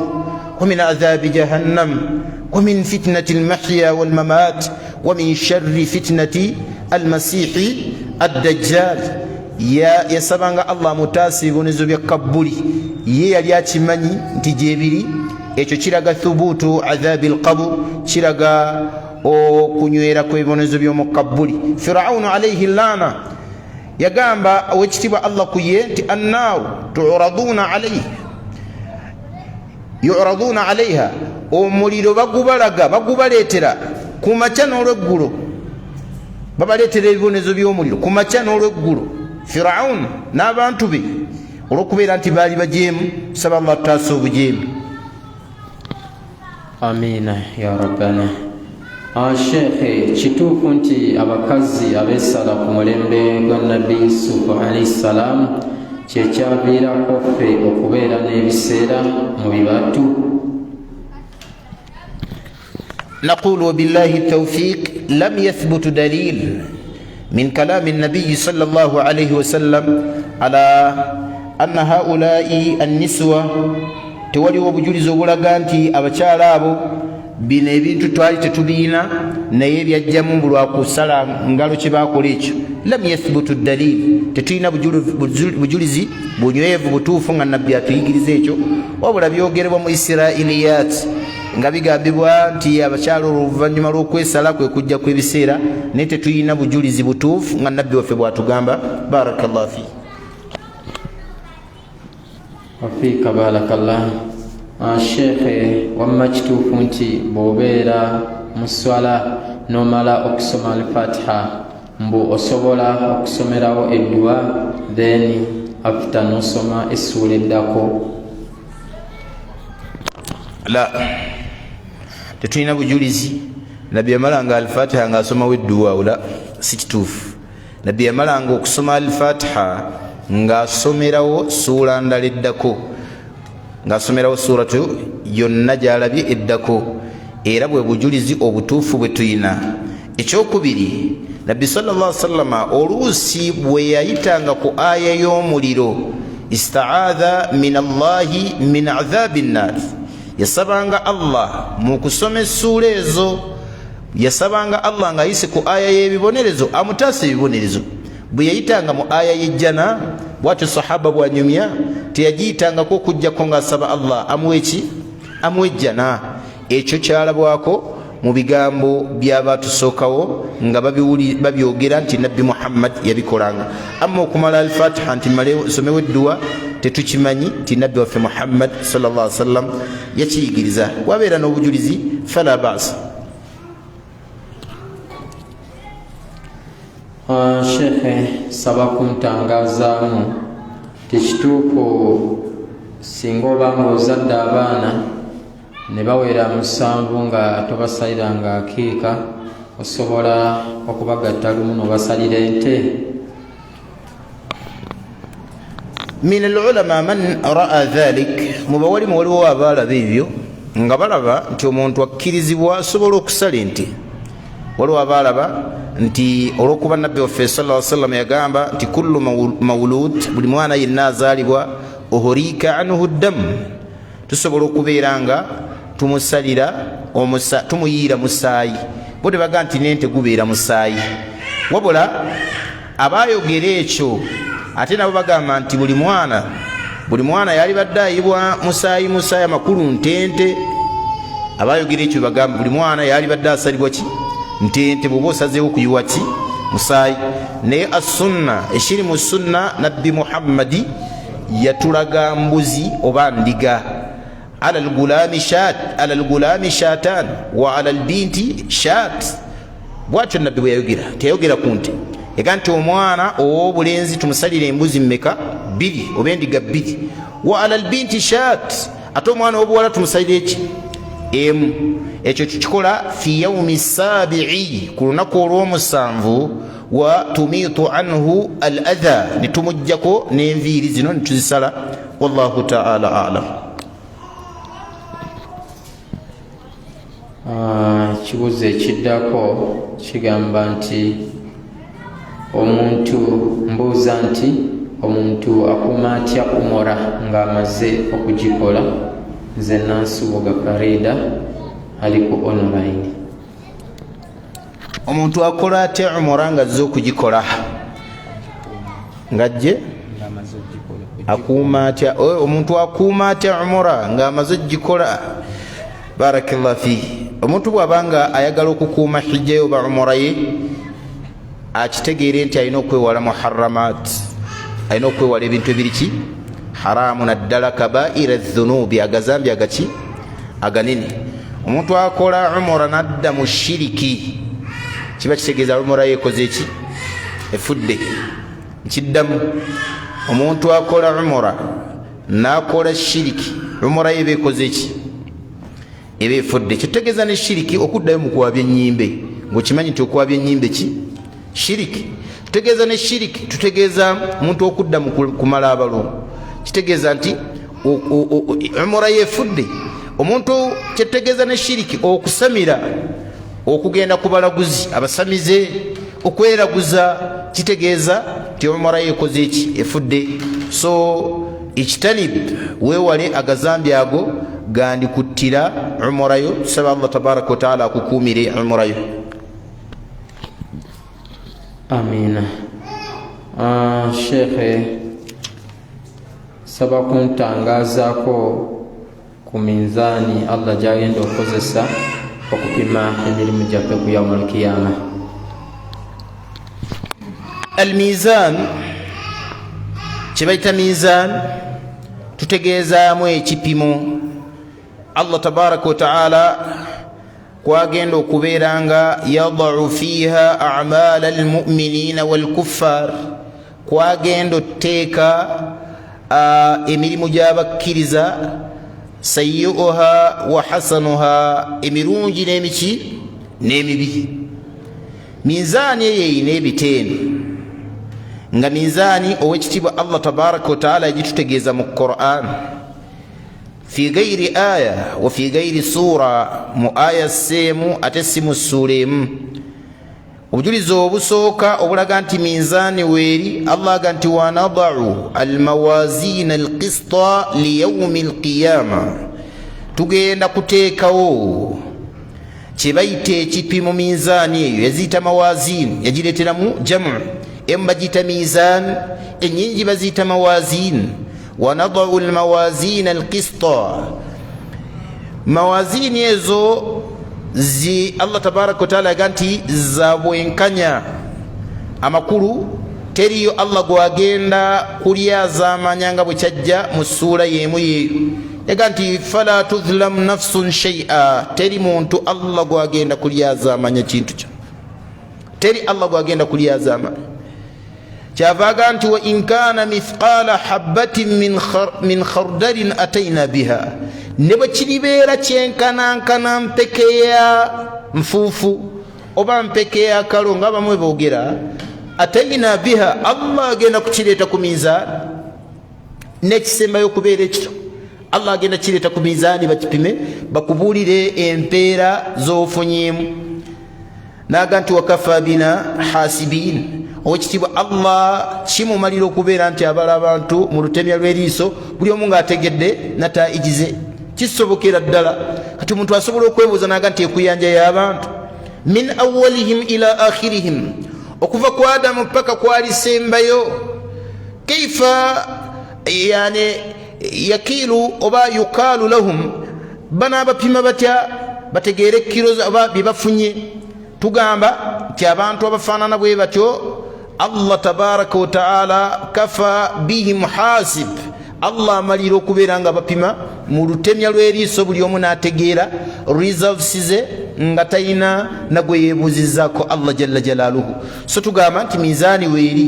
wa min adhabi jahannam wa min fitnati almahya walmamat wa min sharri fitnati almasihi ad-dajjal. Yasabanga Allah mutaasa ebibonezo bya kabuli. Ye yali akimanyi nti gyebiri. Ekyo kiraga thubutu adhabi alqabr, kiraga okunywera kw'ebibonezo by'omu kabuli. Firaunu alayhi laana yagamba owekitiibwa Allah ku ye nti annaaru yu'raduna alayha, omuliro bagubalaga, bagubaleetera ku makya n'olweggulo, babaleetera ebibonezo by'omuliro ku makya n'olweggulo. Firaunu n'abantu be olw'okubeera nti baali bajeemu, saba Allah taasa obujeemu.
amina ya rabbana. Sheikhe, kituufu nti abakazi abeesala ku mulembe gwa nabbi Yusufu alayhi salaam kyekyaviirako ffe okubeera n'ebiseera mu bibatu?
نقول وبالله التوفيق لم يثبت دليل من كلام النبي صلى الله عليه وسلم على أن هؤلاء النسوة تولي وبجولز وبلغانتي أبشار أبو bino ebintu twali tetubiina naye byajjamu bulwakusala ngalo kyebakola ekyo. Lam yathbutu dalil, tetulina bujulizi bunywevu butuufu nga nabbi atuyigiriza ekyo, wabula byogerebwa mu israiliyat nga bigambibwa nti abakyalo oluvannyuma lw'okwesala kwe kujja kw'ebiseera, naye tetulina bujulizi butuufu nga nabbi waffe bw'atugamba. Barakallahu fi
wafiika barakallah. Sheikhe, wamma kituufu nti bw'obeera mu swala n'omala okusoma al-Fatiha mbu osobola okusomerawo eddua then after n'osoma essuula eddako?
La, tetulina bujulizi. Nabbi yamalanga al-Fatiha ng'asomawo eddua, wala si kituufu. Nabbi yamalanga okusoma al-Fatiha ng'asomerawo ssuula ndala eddako, ng'asomerawo suratu yonna gy'alabye eddako, era bwe bujulizi obutuufu bwe tuyina. Ekyokubiri, nabbi sallallahu alaihi wasallam oluusi bwe yayitanga ku aya y'omuliro, ista'adha min allahi min adhabi nnar, yasabanga Allah mu kusoma essuula ezo, yasabanga Allah ng'ayise ku aya y'ebibonerezo amutaasa ebibonerezo. Bwe yayitanga mu aya y'ejjana, bw'atyo sahaba bw'anyumya teyagiyitangako okuggyako ng'asaba Allah amuweki amwejjana. Ekyo kyalabwako mu bigambo by'abatusookawo nga babyogera nti nabbi Muhammad yabikolanga. Amma okumala al-Fatiha nti somewo eddua tetukimanyi nti nabbi waffe Muhammad sallallahu alaihi wasallam yakiyigiriza. Wabeera n'obujulizi fala ba'sa.
Sheikhe, saba kuntangazaamu tekituufu singa oba ng'ozadde abaana ne bawera 7 nga tobasaliranga akiika, osobola okubagatta lumu n'obasalira ente?
Min al-ulama man ra'a dhalik, mu bawalimu waliwo abalaba ebyo nga balaba nti omuntu akkirizibwa asobola okusala ente. Waliwo abalaba nti olwokuba nabbi waffe sallallahu alaihi wasallam yagamba nti kullu mawlud, buli mwana yenna azaalibwa, uhurika anhu ddamu, tusobola okubeera nga tumusalira tumuyiira musaayi. Bo tebaga nti nente gubeera musaayi, wabula abayogera ekyo ate nabo bagamba nti buli mwana yali badde ayibwa musaayi amakulu ntente. Abayogera ekyo bagamba buli mwana yali badde asalibwa ki ntente, bw'oba osazeewo kuyiwa ki musaayi. Naye as-sunna, ekiri mu sunna, nabbi Muhammadi yatulaga mbuzi oba ndiga. ala al-gulami shatan wa ala al-binti shat. Bwatyo nabbi bwe yayogera, teyayogera ku nte. Ega nti omwana ow'obulenzi tumusalire embuzi mmeka? 2 oba endiga 2. Wa ala al-binti shat, ate omwana ow'obuwala tumusalire eki? Emu. Ekyo kikikola fi yawmi sabi'i, ku lunaku olw'omusanvu. Wa tumitu anhu al-adha, nitumujjako n'enviiri zino nituzisala. Wallahu ta'ala a'lam.
Kibuzo ekiddako kigamba nti mbuuza nti omuntu akuuma atya umura ng'amaze okugikola? Nze Nansubuga Farida ali ku online.
Omuntu akola atya umura ng'azze okugikola? Ngajje akuuma atya? Omuntu akuuma atya umura ng'amaze okugikola? Barakallahu fihi. Omuntu bw'abanga ayagala okukuuma hijja oba umura ye, akitegeere nti alina okwewala muharramat, alina okwewala ebintu ebiriki haramu, naddala kabaira dhunubi, agazambi agaki aganene. Omuntu akola umura nadda mu shiriki, kiba kitegeeza umura yekoze eki? Efudde. Nkiddamu, omuntu akola umura n'akola shiriki, umura ye bekoze eki? eba efudde. Kitegeeza ne shiriki okuddayo mu kuwabya ennyimbe, ng'okimanyi nti okuwabya ennyimbe ki shiriki. Tutegeeza ne shiriki tutegeeza omuntu okudda mu kumala abalo, kitegeeza nti umura yefudde. Omuntu kitegeeza ne shiriki okusamira, okugenda ku balaguzi abasamize, okweraguza, kitegeeza nti umura yekoze eki efudde. So ikitanib weewale agazambi ago gandikuttira umurayo. Tusaba Allah tabaraka wa taala akukuumire umurayo.
Amina. Shekhe, saba kuntangazaako ku minzaani Allah gyagenda okozesa okupima emirimu gyaffe ku yaumul kiyama.
Almizan, kyebayita mizan, tutegeezaamu ekipimo. Allah tabaraka wa taala kwagenda okubeera nga yadau fiha amala almuminina walkuffar, kwagenda otteeka emirimu gy'abakkiriza, sayyi'uha wa hasanuha, emirungi n'emiki n'emibi. Minzaani eyo eyina ebiteeno, nga minzaani ow'ekitiibwa Allah tabaraka wa taala yagitutegeeza mu Qur'an fi gayri aya wa fi gayri sura, mu aya seemu ate si mu ssuura emu. Obujulizi obusooka obulaga nti minzaani weeri, Allah aga nti wanadau almawazina alqista liyaumi alqiyama, tugenda kuteekawo kye bayita ekipimo. Minzaani eyo yaziyita mawazin, yagireeteramu jamu, emu bagiyita mizan, ennyingi baziyita mawazin. wanadau almawazina alqista, mawazini ezo Allah tabaraka wa taala yaga nti za bwenkanya amakulu, teriyo Allah gwagenda kulyazaamanya nga bwe kyajja mu ssuula y'emu yeeyo. Yaga nti fala tudhlamu nafsun shay'a, teri muntu Allah gwagenda kulyazaamanya kintu kyo, teri Allah gwagenda kulyazaamanya. Kyavaaga nti wa in kana mithqala habbatin min khardalin atayna biha, ne bwe kiribeera kyenkanankana mpekeya nfuufu oba mpekeya kalo nga bamwe boogera, atayna biha, Allah agenda kukireeta ku minzaani. Nekisembayo okubeera ekito, Allah agenda kireeta ku minzaani bakipime, bakubuulire empeera z'ofunyeemu. Naga nti wakafa bina hasibin, owekitiibwa Allah kimumalira okubeera nti abala abantu mu lutemya lw'eriiso, buli omu ng'ategedde nataijize. Kisobokera ddala kati omuntu asobola okwebuuza naga nti ekuyanja y'abantu, min awwalihim ila akhirihim, okuva ku Adamu paka kwalisembayo, kaifa yani yakilu oba yukalu lahum, bana abapima batya bategeere kilo oba byebafunye. Tugamba nti abantu abafaanana bwe batyo Allah tabaraka wa taala kafa bihim hasib, Allah amalira okubeera nga bapima mu lutemya lw'eriiso, buli omu n'ategeera results ze nga talina nagwe yeebuuzizzaako Allah jalla jalaaluhu. So tugamba nti minzaani weeri.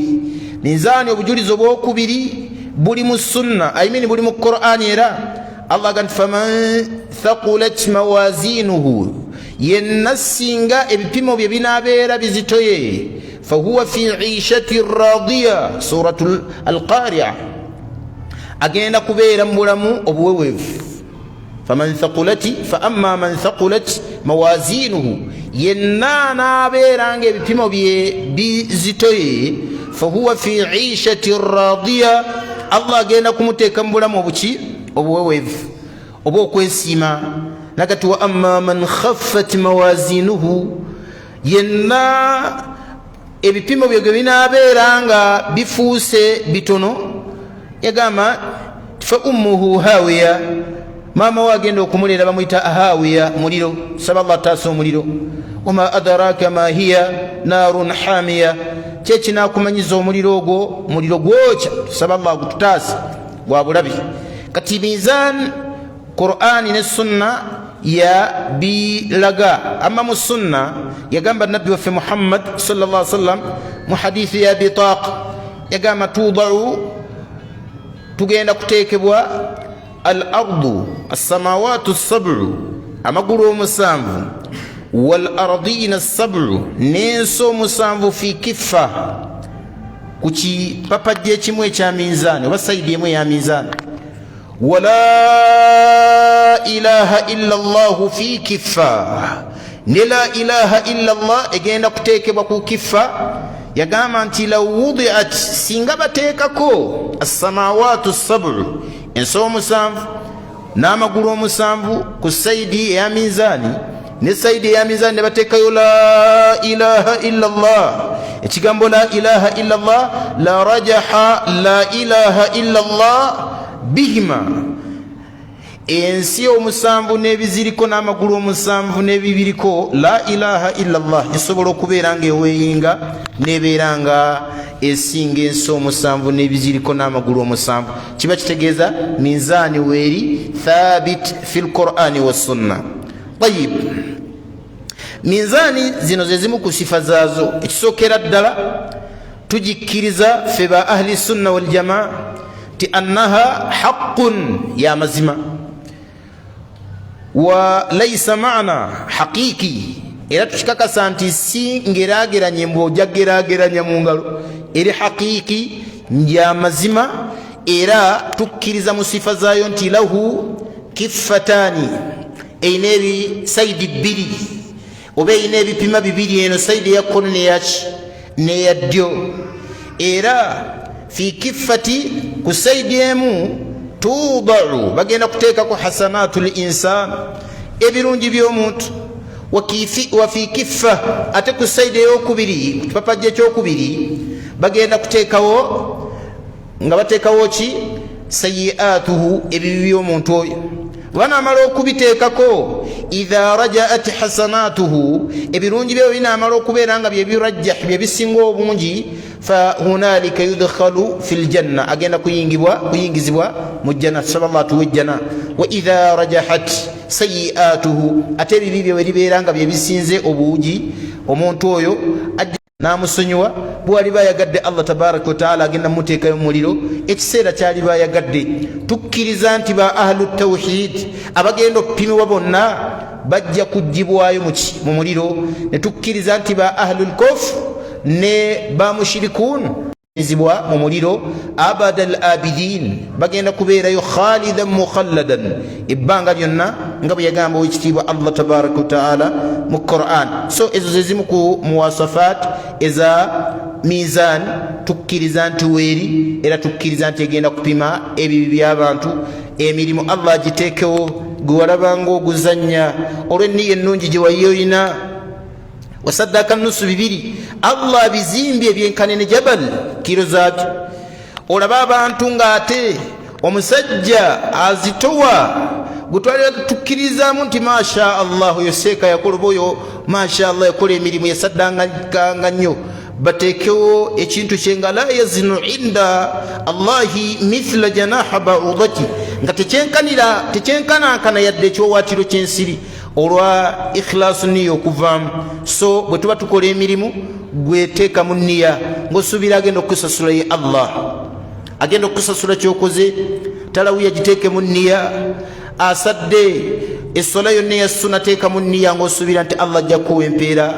Minzaani obujulizi obwokubiri buli mu sunna, buli mu Qur'an. Era Allah aga nti faman thaqulat mawazinuhu, yenna singa ebipimo bye binaabeera bizitoye, fahuwa fi ishati radiya, suratu alqari'a, agenda kubeera mu bulamu obuweweevu. faman thaqulati fa amma man thaqulat mawazinuhu, yenna anaabeera nga ebipimo bye bizitoye, fahuwa fi ishati radiya, Allah agenda kumuteeka mu bulamu obuki obuweweevu obw'okwesiima. Nagati wa amma man khaffat mawazinuhu, yenna ebipimo bye binaabeera nga bifuuse bitono, yagamba fa ummuhu hawiya, maama we agenda okumuleera bamuyita hawiya, muliro. Saba Allah taasa omuliro. Wama adraka ma hiya narun hamiya, kyekinakumanyiza omuliro ogwo, muliro gwokya. Saba Allah gututaase gwa bulabi. Kati mizan Qur'ani ne sunna ya bilaga. Amma mu sunna yagamba nabbi waffe Muhammad sallallahu alaihi wasallam mu hadithi ya bitaq, yagamba tudau, tugenda kuteekebwa al ardu as-samawati as-sab'u amagulu omusanvu wal ardina sab'u n'ensi omusanvu fi kiffa ku kipapajja ekimu ekya minzaani oba sayidi emu eya minzaani wala ilaha illa llahu fi kiffa ne la ilaha illa llah egenda kuteekebwa ku kiffa yagamba nti law wudiat singa bateekako assamawatu sab'u ensi omusanvu n'amagulu omusanvu ku sayidi eya minzaani ne sayidi eya minzaani ne bateekayo la ilaha illa llah ekigambo la ilaha illa llah la rajaha la ilaha illa llah bihima ensi omusanvu n'ebiziriko n'amagulu omusanvu n'ebibiriko la ilaha illa llah esobola okubeera nga eweeyinga n'ebeera nga esinga ensi omusanvu n'ebiziriko n'amagulu omusanvu kiba kitegeeza minzaani weeri thabit fi lqur'ani wassunna. Tayib, minzaani zino ze zimu ku sifa zaazo. Ekisookera ddala tugikkiriza ffe ba ahli sunna wal jamaa ti annaha haqqun ya mazima wa laysa maana haqiqi, era tukikakasa nti si ngeraageranye mbwe ojja geraageranya mu ngalo, eri haqiqi ya mazima, era tukkiriza mu sifa zaayo nti lahu kiffataani, eyina ebisayidi bbiri oba eyina ebipima bibiri, eno sayidi eya kkono neya ddyo, era fi kiffati ku sayidi emu tudau bagenda kuteekako hasanatu linsan, ebirungi by'omuntu, wa fi kiffa ate ku sayidi eyokubiri, ku kipapajja ekyokubiri bagenda kuteekawo nga bateekawo ki sayiatuhu, ebibi by'omuntu oyo. Banaamala okubiteekako idha rajaat hasanatuhu, ebirungi byo binaamala okubeera nga byebirajjah, byebisinga obungi, fa hunalika yudkhalu fi ljanna, agenda kuyingizibwa mu jjanna, tusaballah tuwe jjanna. Wa idha rajahat sayiatuhu, ate ebibi byo beribeera nga byebisinze obuugi, omuntu oyo namusonyiwa bwaliba ayagadde Allah tabaraka wa taala agenda muteekayo mu muliro ekiseera kyaliba ayagadde. Tukkiriza nti ba ahlu tawhid abagenda okupimibwa bonna bajja kugibwayo mu muliro, ne tukkiriza nti ba ahlu lkof ne ba mushirikun izibwa mu muliro abada al abidin, bagenda kubeerayo khalidan mukhalladan, ebbanga lyonna nga bwe yagamba owekitiibwa Allah tabaraka wa taala mu Qur'an. So ezo ze zimu ku muwasafat eza mizan, tukkiriza nti weeri, era tukkiriza nti egenda kupima ebibi by'abantu. Emirimu Allah agiteekewo, gwe walabanga oguzannya olw'enniya ennungi gye wayoyina, wasaddaka nusu bibiri, Allah abizimbye byenkanene jabal kiro zaabyo. Olaba abantu ng'ate omusajja azitowa gutwalira tukkirizamu nti masha Allah yoseeka yakola oyo, masha Allah yakola emirimu yasaddanga nnyo, bateekewo ekintu kye nga la yazinu inda Allahi mithla janaha ba'udati, nga tekyenkanankana yadde ekyowaatiro ky'ensiri, olwa ikhlaasu niyo okuvaamu. So bwe tuba tukola emirimu gweteeka mu nniya ng'osuubira agenda okusasula ye Allah, agenda okusasula kyokoze, talawiya giteeke mu nniya, asadde essola yonna eyassuna teeka mu nniya ng'osuubira nti Allah ajja kuwa empeera,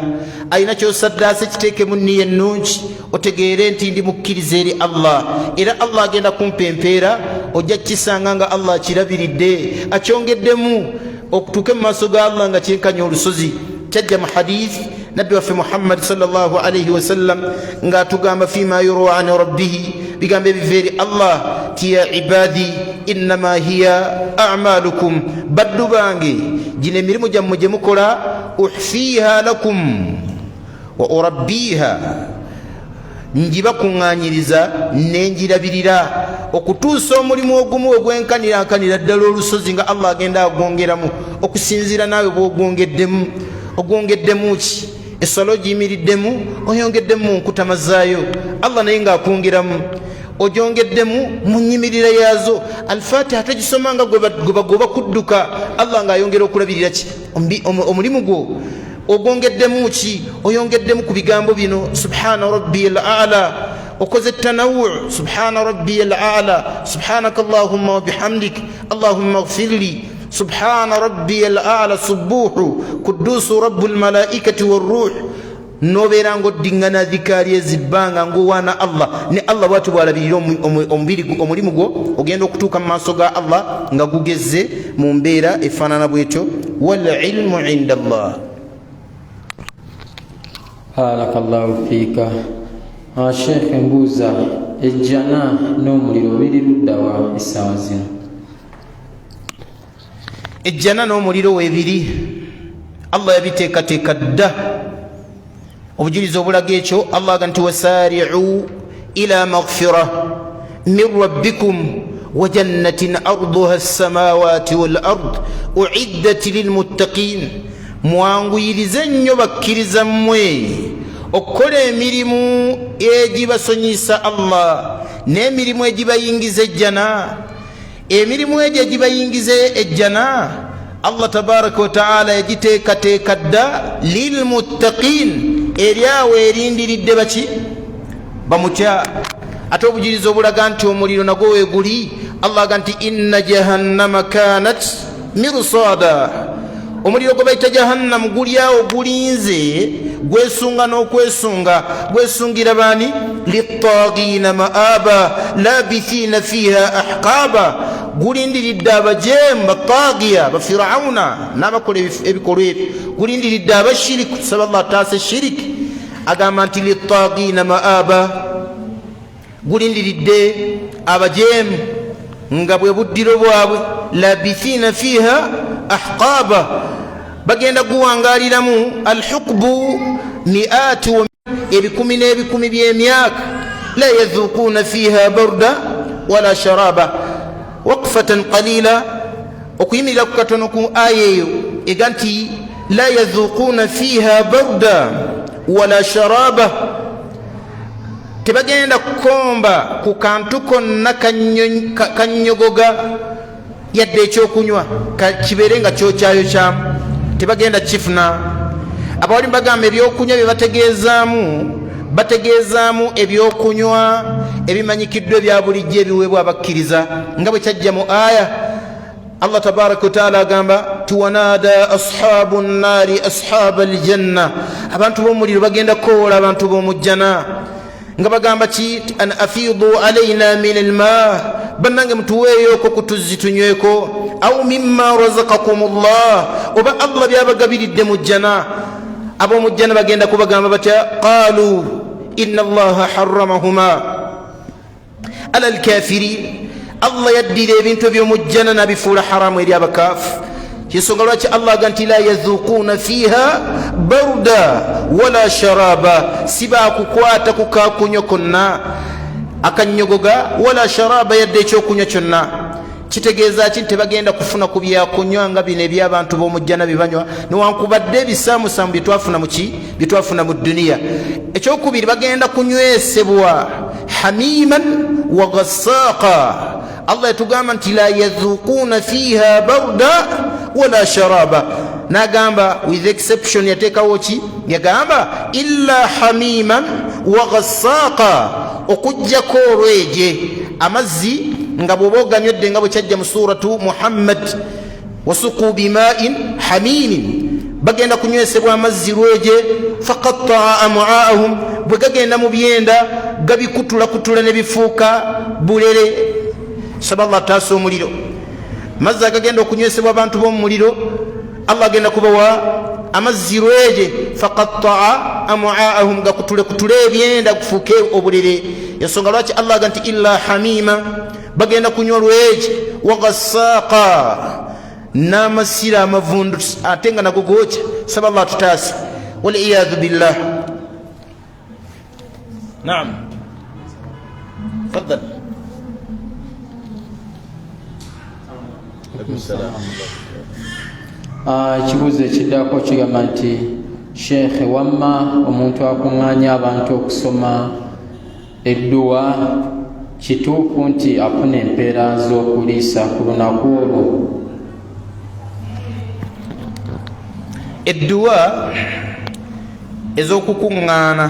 alina kyosaddaase kiteeke mu nniya ennungi, otegeere nti ndi mukkiriza eri Allah, era Allah agenda kumpa empeera, ojja kukisanga nga Allah akirabiridde, akyongeddemu okutuuka mu maaso ga Allah nga kyenkanya olusozi. Kyajja mu hadith nabbi waffe Muhammad sallallahu alayhi wasallam ng'atugamba fima yurwa an rabbihi, bigambo ebiva eri Allah ti ya ibadi innama hiya a'malukum, baddu bange gino emirimu gyammwe gye mukola, uhfiha lakum wa urabbiha, ngibakuŋŋaanyiriza nenjirabirira okutuusa omulimu ogumu ogwenkanirakanira ddala olusozi nga Allah agenda agwongeramu, okusinziira naawe bw'ogwongeddemu. Ogwongeddemu ki? Essala ogiyimiriddemu, oyongeddemu nkutama zaayo, Allah naye ng'akwongeramu, ogyongeddemu mu nnyimirira yaazo. Al-Fatiha tegisoma nga gwe bagoba kudduka, Allah ng'ayongera okulabirira ki omulimu gwo. Ogwongeddemu ki? Oyongeddemu ku bigambo bino, subhana rabbiyal a'la, okoze tanawu, subhana rabbiyal a'la, subhanaka allahumma wa bihamdik, allahumma ighfirli subhana rabbiya al-a'la subuhu kudusu rabbul malaikati warruh nobeera ng'oddingana dhikaari ezibbanga ng'owaana Allah ne Allah bw'ati bw'alabirira omulimu gwo ogenda okutuuka mu maaso ga Allah nga gugezze mu mbeera efaanana bw'etyo. wal ilmu inda Allah.
barakallahu fiika. Sheikh, mbuuza, ejjana n'omuliro biri ludda wa essaawa zino?
Ejjana n'omuliro weebiri Allah yabiteekateeka dda. obujulizi obulaga ekyo Allah aga nti wasaari'u ila maghfira min rabbikum wa jannatin arduha as-samawati wal ard u'iddat lilmuttaqin. mwanguyirize nnyo bakkiriza mmwe okukola emirimu egibasonyisa Allah n'emirimu egibayingiza ejjana. emirimu egyo egibayingiza ejjana Allah tabaraka wa ta'ala yagiteekateeka dda lilmuttaqin, eri awo erindiridde baki bamutya. ate obujulizi obulaga nti omuliro nagwo weeguli Allah aga nti inna jahannama kanat mirsada. omuliro gwe bayita jahannamu guli awo gulinze gwesunga n'okwesunga. gwesungira baani? littagina maaba labithina fiha ahqaba. gulindiridde abajeemu batagiya bafirawuna n'abakola ebikolwa ebyo. gulindiridde abashiriku. saba Allah ataase shiriki agamba nti littagina maaba. gulindiridde abajeemu nga bwe buddiro bwabwe. labithina fiha ahqaba. bagenda guwangaliramu alhukbu miati ebikumi n'ebikumi by'emyaka. la yadhuquna fiha barda wala sharaba. waqfatan qalila, okuyimirira ku katono ku aya eyo ega nti la yadhuquna fiha barda wala sharaba. tebagenda kukomba ku kantu konna kanyogoga yadde ekyokunywa kibeere nga kyokyayo kyamu, tebagenda kifuna. abawali bagamba ebyokunywa bye bategeezaamu ebyokunywa ebimanyikiddwa ebya bulijjo ebiweebwa abakkiriza nga bwe kyajja mu aya. Allah tabaraka wa taala agamba tuwanada ashabu nnaari ashaba aljanna. abantu b'omuliro bagenda kukoola abantu b'omujjana nga bagamba ki? an afidu alaina min alma, bannange mutuweeyoko ku tuzzi tunyweko. au mimma razaqakum Allah, oba Allah byabagabiridde mu jjana. ab'omujjana bagenda kubagamba batya? qalu inna allaha harramahuma ala alkafirin. Allah yaddira ebintu eby'omujjana nabifuula haramu eri abakaafu. kyensonga lwaki Allah aga nti la yadhuquna fiha barda wala sharaba. sibakukwata ku kakunywa konna akanyogoga wala sharaba yadde ekyokunywa kyonna. kitegeeza ki? tebagenda kufuna ku byakunywa nga bino eby'abantu b'omujjana bibanywa newankubadde ebisaamusaamu byetwafuna mu duniya. ekyokubiri bagenda kunywesebwa hamiman wa ghassaqa. Allah yatugamba nti la yadhuquna fiha barda wala sharaba. n'agamba with exception yateekawo ki? yagamba illa hamiman wa ghassaqa, okujjako olweje amazzi nga bw'oba oganywedde nga bwe kyajja mu suratu Muhammad wasuqu bima'in hamimin. bagenda kunywesebwa amazzi lweje. faqatta'a am'aahum, bwe gagenda mu byenda gabikutulakutula ne bifuuka bulere. saba Allah ataasa omuliro. mazzi agagenda okunywesebwa abantu b'omu muliro Allah agenda kubawa amazzi lweje. faqatta'a am'aahum, gakutulekutule ebyenda gufuuke obulere. yensonga lwaki Allah aga nti illa hamima, bagenda kunywa lweje. wa ghassaqa, n'amasira amavundu ate nga nago gookya. saba Allah tutaase. waliyadhu billah. naam, faddal.
ekibuuzo ekiddako kigamba nti sheekhe, wamma omuntu akuŋŋaanya abantu okusoma edduwa, kituufu nti afuna empeera z'okuliisa ku lunaku olwo?
edduwa ez'okukuŋŋaana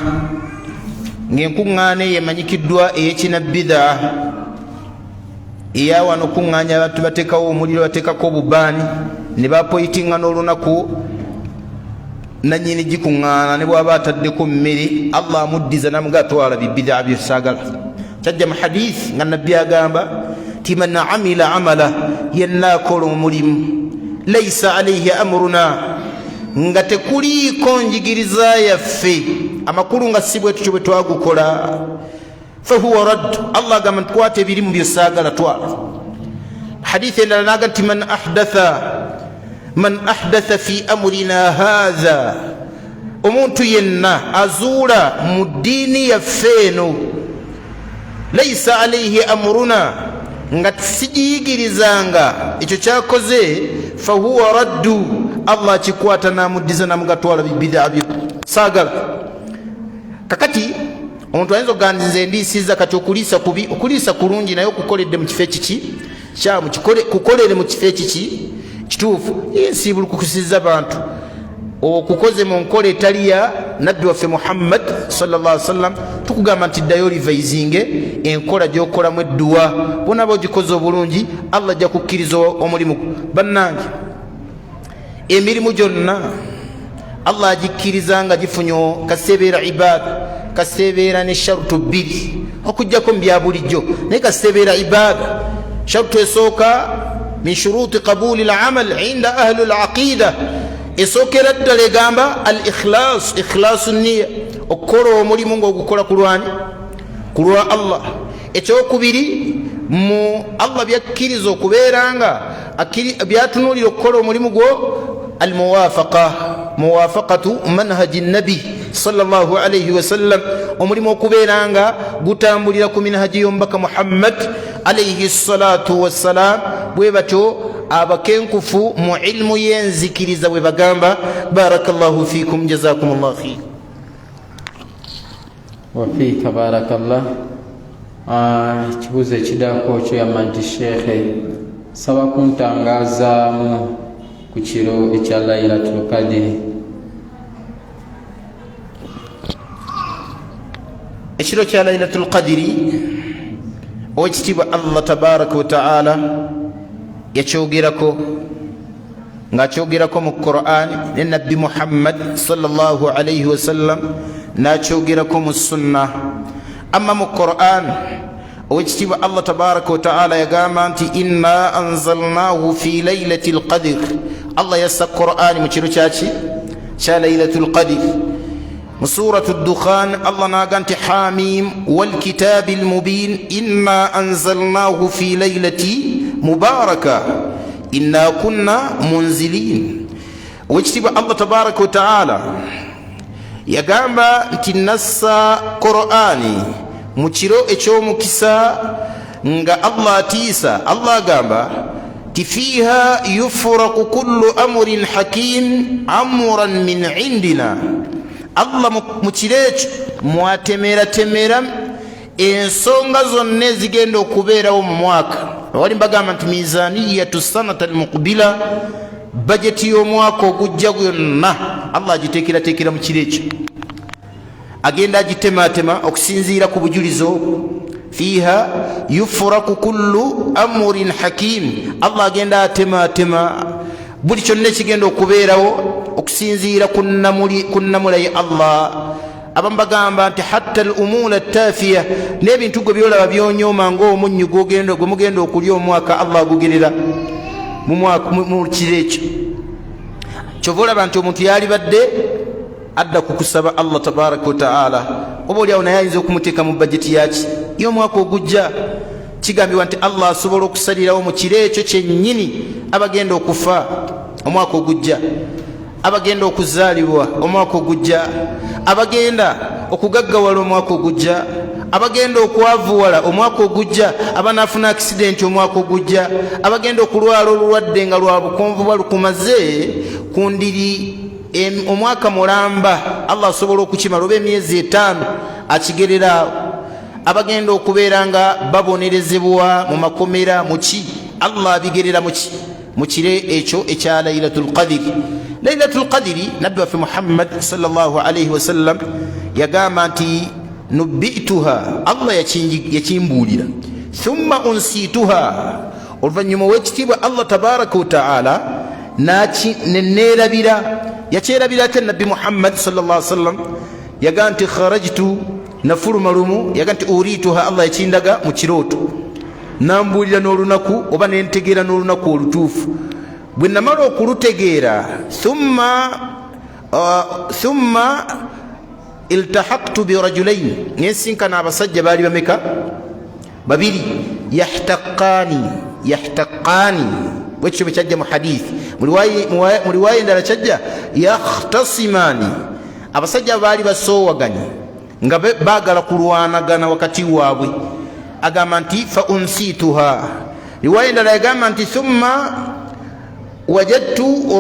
ng'enkuŋŋaana eyo emanyikiddwa ey'ekinabbidaa eyawa nokuŋŋaanya abantu bateekawo omuliro bateekako obubaani ne bapoyitinga n'olunaku nanyini gikuŋŋaana ne bw'aba ataddeko mmere Allah amuddiza namuga twala bibidaa byesaagala kyajja mu hadith nga nabbi agamba ti man amila amala yenna akola omulimu laysa alayhi amruna nga tekuliiko njigiriza yaffe amakulu nga si bwe tutyo bwe twagukola fahuwa radd Allah agamba ntukwata ebirimu byesaagala twala hadithi endala naga nti man ahdatha fi amrina hadha omuntu yenna azuula mu ddiini yaffe eno laysa alayhi amruna nga sigiyigirizanga ekyo kyakoze fahuwa raddu Allah kikwata namuddiza namugatwala bibidaa byo saagala kakati omuntu ayinza okuga nze ndiisiza kati okuliisa kubi okuliisa kulungi naye okukoledde mu kifo ekiki kyamu kukolere mu kifo ekiki kituufu nsiibulukukusiza abantu okukoze mu nkola etali ya nabbi waffe Muhammad sallallahu alaihi wasallam tukugamba nti ddayo olivaizinge enkola gy'okolamu edduwa bona bogikoze obulungi Allah ajja kukkiriza omulimu bannange emirimu gyonna Allah agikkiriza nga gifunye kasebeera ibaada kasebeera ne sharutu bbiri okujjako mu bya bulijjo naye kasebeera ibaada sharutu esooka min shuruti qabuli al-amal inda ahli al-aqida esookera ddala egamba al-ikhlas ikhlasu nniya okukola omulimu ng'ogukola ku lwa Allah ekyokubiri mu Allah byakkiriza okubeera nga byatunuulira okukola omulimu gwo muwafaqatu manhaji nabi sallallahu alayhi wasallam omulimu okubeera nga gutambulira ku minhaji y'omubaka Muhammad alayhi salatu wassalam bwe batyo abakenkufu mu ilmu y'enzikiriza bwe bagamba barakallahu fikum jazakumullahu khair
wa fika barakallah kibuuzo ekiddako kyoyamba nti sheekhe saba kuntangazaamu ku kiro ekya Laylatul Qadr ekiro kya Laylatul Qadri owekitiibwa Allah tabaraka wa taala yakyogerako ng'akyogerako mu Qur'ani ne nabbi Muhammad sallallahu alayhi wasallam n'akyogerako mu sunna amma mu Qur'ani owekitiibwa Allah tabaraka wa taala yagamba nti inna anzalnahu fi laylatil qadr Allah yassa Qur'ani mu kiro kyaki kya Laylatul Qadr mu suratu Dukhan Allah naganti Hamim wal kitabil mubin inna anzalnahu fi laylati mubaraka inna kunna munzilin owekitiibwa Allah tabaraka wa taala yagamba nti nassa Qur'ani mu kiro eky'omukisa nga Allah atiisa Allah agamba ti fiha yufraku kullu amrin hakim amran min indina Allah mu kiro ekyo mwatemeratemera ensonga zonna ezigenda okubeerawo mu mwaka wali mbagamba nti mizaniyatu sanata almuqbila bajeti y'omwaka ogujja gwonna Allah agiteekerateekera mu kiro ekyo agenda agitematema okusinziira ku bujulizo fiha yufraku kullu amrin hakim Allah agenda atematema buli kyonna ekigenda okubeerawo okusinziira ku nnamula ye Allah abamu bagamba nti hatta al-umula tafiya n'ebintu gwe byolaba byonyooma ng'omunnyu gwe mugenda okulya omwaka Allah agugerera mu kiro ekyo kyova olaba nti omuntu yalibadde adda kukusaba Allah tabaraka wa taala oba oliawo naye ayinza okumuteeka mu bajeti yaki y'omwaka ogujja kigambibwa nti Allah asobola okusalirawo mu kiro ekyo kyennyini abagenda okufa omwaka ogujja abagenda okuzaalibwa omwaka ogujja abagenda okugaggawala omwaka ogujja abagenda okwavuwala omwaka ogujja abanaafuna accident omwaka ogujja abagenda okulwala olulwadde nga lwa bukonvu balukumaze ku ndiri omwaka mulamba Allah asobola okukimala oba emyezi 5 akigerera abagenda okubeera nga babonerezebwa mu makomera muki Allah abigerera mu kire ekyo ekya Laylatul Qadr Laylatul Qadri nabbi waffe Muhammad sallallahu alayhi wasallam yagamba nti nubbituha Allah yakimbuulira
thumma unsituha oluvanyuma w'ekitiibwa Allah tabaraka wa taala neerabira yakyerabira ate nabbi Muhammad sallallahu alaihi wasallam yaga nti kharajtu nafuluma lumu yaga nti urituha Allah yakindaga mu kirooto nambuulira n'olunaku oba nentegeera n'olunaku olutuufu bwe namala okulutegeera thumma iltahaqtu birajulaini nensinkana abasajja baali bameka babiri yahtaqaani bwekyo bwe kyajja mu hadithi mu riwaya endala kyajja yakhtasimaani abasajja baali basoowaganye nga baagala kulwanagana wakati waabwe agamba nti fa unsituha riwaya endala yagamba nti thumma wajadtu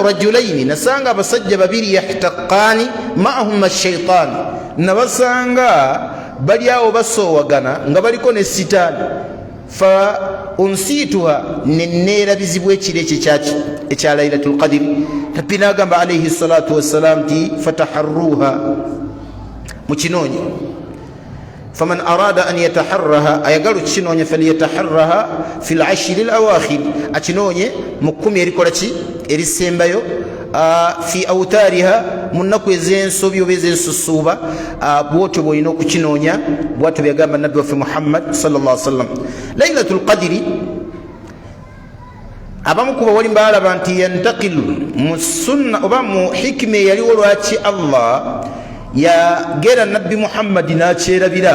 rajulaini nasanga abasajja babiri yahtaqaani maahum ash-shaytaan nabasanga bali awo basoowagana nga baliko ne sitaani fa unsituha neneerabizibwa ekiro ekyo ekya lailatul qadiri nabbi n'agamba alayhi salatu wassalam nti fataharruha mukinoonye faman arada an yataharraha ayagala okukinonya falyataharraha fi lashiri lawakhir akinoonye mu 10 erikola ki erisembayo fi autariha mu nnaku ez'ensobi oba ez'ensusuuba bwotyo bwolina okukinoonya bwatyo byagamba nabbi waffe Muhammad sallallahu alaihi wasallam lailatul qadiri abamu kuba wali baalaba nti yantakilu mu sunna oba mu hikima eyaliwo lwaki Allah yagera nabbi Muhammad n'akyerabira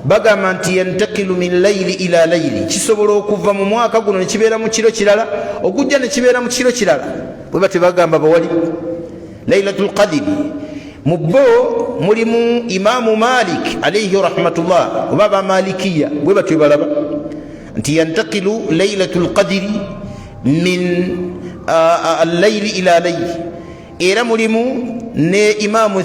bagamba nti yantakilu min layili ila layili kisobola okuva mu mwaka guno ne kibeera mu kiro kirala okujja ne kibeera mu kiro kirala bwe batyo bagamba bawali lailatul qadiri mu bo mulimu Imaamu Malik alayhi rahmatullah oba bamalikiya bwe batyo balaba nti yantakilu lailatul qadiri min al-layli ila layli era mulimu ne Imaamu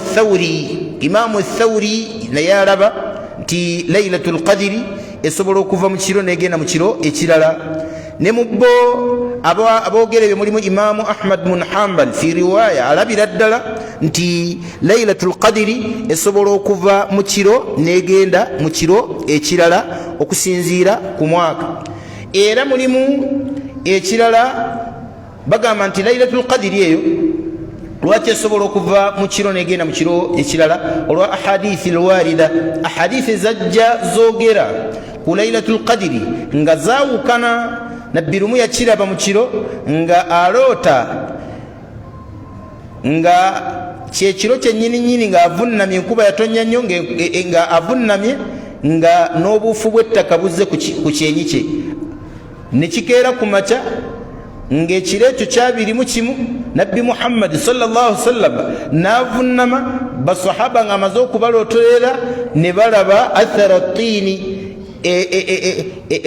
Thawri naye alaba nti lailatul qadiri esobola okuva mu kiro negenda mu kiro ekirala ne mu bo aboogere mulimu Imaamu Ahmad bin Hanbal fi riwaya alabira ddala nti lailatul qadiri esobola okuva mu kiro negenda mu kiro ekirala okusinziira ku mwaka era mulimu ekirala bagamba nti lailatul qadiri eyo lwaki esobola okuva mu kiro negenda mu kiro ekirala olwa ahadithi alwarida ahadithi zajja zoogera ku lailatul qadiri nga zaawukana nabbi lumu yakiraba mu kiro nga aloota nga kyekiro kyennyininyini nga avunnamye enkuba yatonnya nnyo nga avunnamye nga n'obuufu bw'ettaka buzze ku kyenyi kye ne kikeera ku makya ng'ekiro ekyo kyabirimu kimu nabbi Muhammad sallallahu alaihi wasallam n'avunnama basahaba nga amaze okubalooterera ne balaba athara ttini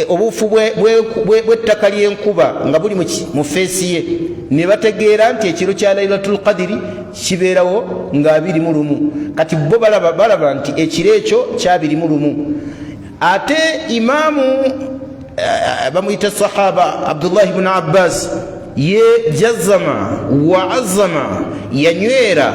obuufu bw'ettaka ly'enkuba nga buli mu feesi ye ne bategeera nti ekiro kya lailatul qadiri kibeerawo nga 21 kati bo balaba nti ekiro ekyo kya 21 ate imaamu bamuyita sahaba Abdullah ibn Abbas ye jazama wa azama yanywera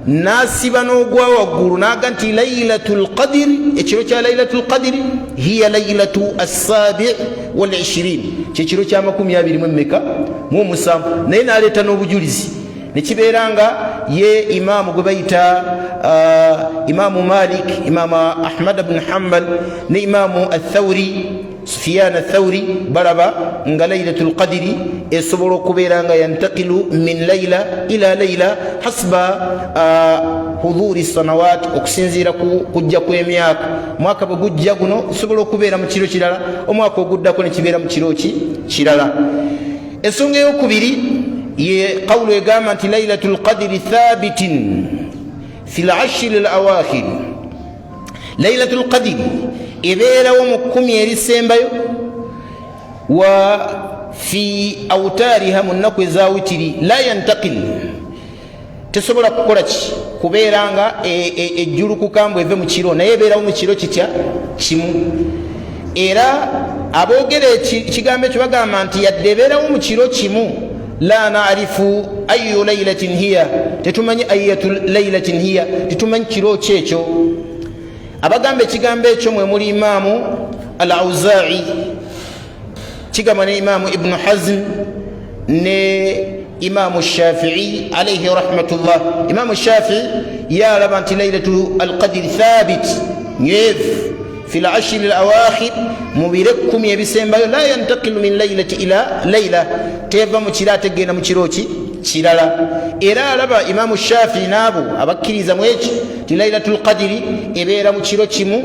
nasiba n'ogwa waggulu naga nti lailatul qadiri ekiro kya lailatul qadiri hiya lailatu as-sabi' wal 20 kyekiro kya 27 naye n'aleeta n'obujulizi nekibeeranga ye imaamu gwe bayita Imaamu Malik, Imaamu Ahmad bin Hanbal ne Imaamu Athawri Sufyan Athawri balaba nga lailatul qadiri esobola okubeera nga yantakilu min layla ila layla hasba huduri sanawat okusinziira kujja kw'emyaka mwaka bwe gujja guno esobola okubeera mu kiro kirala omwaka oguddako ne kibeera mu kiro kirala ensonga ey'okubiri ye qawlu egamba nti lailatul qadiri thabitin fi al-ashri al-awakhir lailatul qadiri ebeerawo mu 10 erisembayo wa fi autariha mu nnaku ezawitiri la yantakil tesobola kukola ki kubeera nga ejjulu kukambwe eve mu kiro naye ebeerawo mu kiro kitya kimu era aboogera ekigambo ekyo bagamba nti yadde ebeerawo mu kiro kimu la naarifu ayu lailatin hiya tetumanyi ayatu lailatin hiya tetumanyi kiro kyekyo abagamba ekigambo ekyo mwe muli Imaamu al-Auza'i kigamba ne Imamu Ibn Hazm ne Imamu Shafi'i alayhi rahmatullah. Imamu Shafi'i yalaba nti laylatu al-qadr thabit nyev fi al-ashr al-awakhir mubire 10 ebisembayo la yantaqilu min laylati ila layla teva mu kira tegenda mu kiroki kirala. Era alaba Imamu Shafi'i nabo abakkiriza mu eki ti laylatul qadri ebeera mu kiro kimu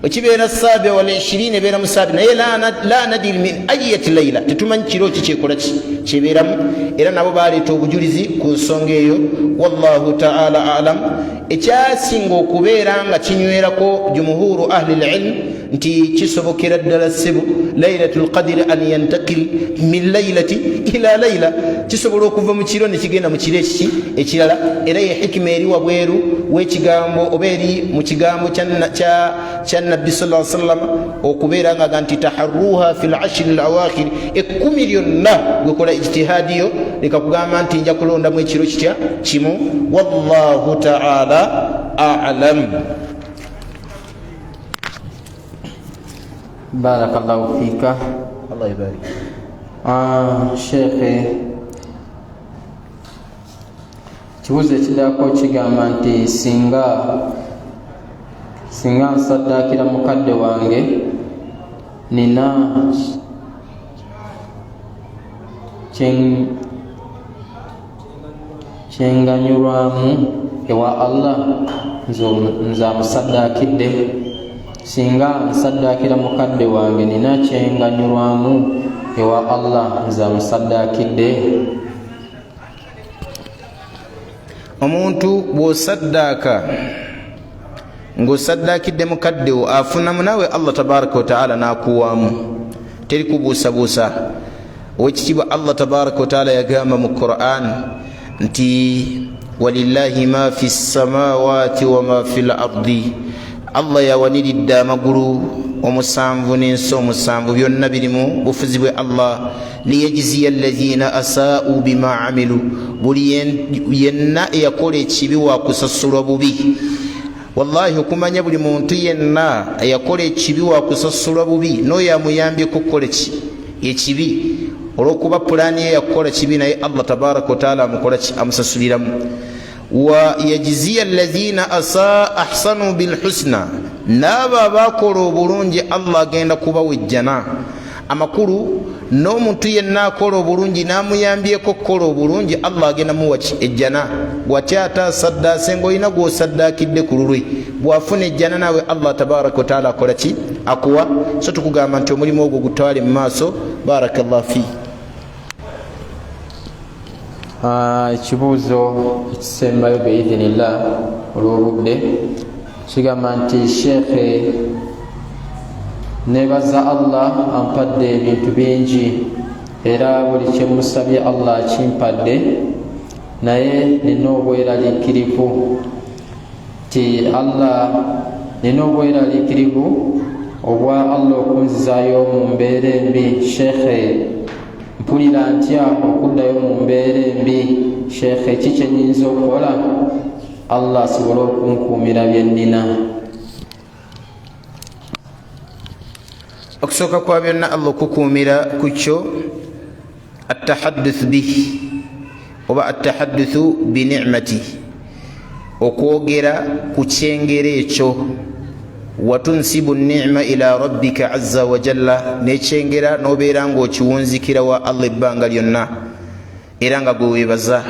ekibeera sabi wala 20 ebeera mu sabi naye la nadir min ayati layla tetumanyi kiro kikyekola kibeeramu. Era nabo baleeta obujulizi ku nsonga eyo. Wallahu ta'ala alam. Ekyasinga okubeera nga kinywerako jumhuru ahli al-ilm nti kisobokera ddala ssebo laylatul qadri an yantakil min laylati ila layla, kisobola okuva mu kiro ne kigenda mu kiro ekirala. Era ye hikima eri wabweru w'ekigambo oba eri mu kigambo kya nabbi sallallahu alaihi wasallam okubeera nga nti taharruha fil ashr al awakhir 10 lyonna gwekola ijtihadiyo leka kugamba nti nja kulondamu ekiro kitya kimu. Wallahu ta'ala a'lam.
Barakallahu fika.
Allah yabarik.
Sheikh, kibuuzo ekirako kigamba nti singa nsaddakira mukadde wange nina kyenganyulwamu ewa Allah nze amusaddakidde. Singa nsaddakira mukadde wange nina kyenganyulwamu ewa Allah nze amusaddakidde.
Omuntu bw'osaddaaka ng'osaddakidde mukaddewo afunamu nawe Allah tabaraka wa ta'ala n'akuwaamu, teri kubuusabuusa. Owekitiibwa Allah tabaraka wa ta'ala yagamba mu Qur'an nti walillahi ma fi samawati wa ma fi l-ardi. Allah yawaniridde amagulu omusanvu n'ensi omusanvu byonna birimu bufuzi bwe Allah. liyajziya alladhina asaa'u bima amilu, buli yenna eyakola ekibi wakusasulwa bubi. Wallahi okumanya buli muntu yenna eyakola ekibi wakusasulwa bubi n'oyo amuyambyeko okukola ekibi olw'okuba pulaani ye yakukola kibi naye Allah tabaraka wa ta'ala amusasuliramu. wa yajziya alladhina ahsanu bilhusna, n'abo abakola obulungi Allah agenda kubawejjana amakulu. N'omuntu yenna akola obulungi n'amuyambyeko okukola obulungi Allah agenda muwa ejjana. bw'akyata asaddaase ng'olina gw'osaddaakidde ku lulwe bw'afuna ejjana nawe Allah tabaraka wa ta'ala akola ki akuwa. So tukugamba nti omulimu ogwo gutwale mu maaso. Barakallahu fi.
Ekibuuzo ekisembayo biidhinillah olw'obudde kigamba nti Sheikh, nebaza Allah ampadde ebintu bingi era buli kyemusabye Allah akimpadde, naye nina obweraliikirivu ti Allah nina obweraliikirivu obwa Allah okunzizaayo mu mbeera embi. Sheikh, mpulira ntya okuddayo mu mbeera embi? Sheikh, eki kyenyinza okukola Allah asobole okunkuumira bye nnina?
Okusooka kwa byonna Allah okukuumira ku kyo attahadduth bihi oba attahadduthu binicmati, okwogera ku kyengera ekyo. watunsibu nicma ila rabbika azza wa jalla, n'ekyengera n'obeera ng'okiwunzikira wa Allah ebbanga lyonna era nga gwe weebaza.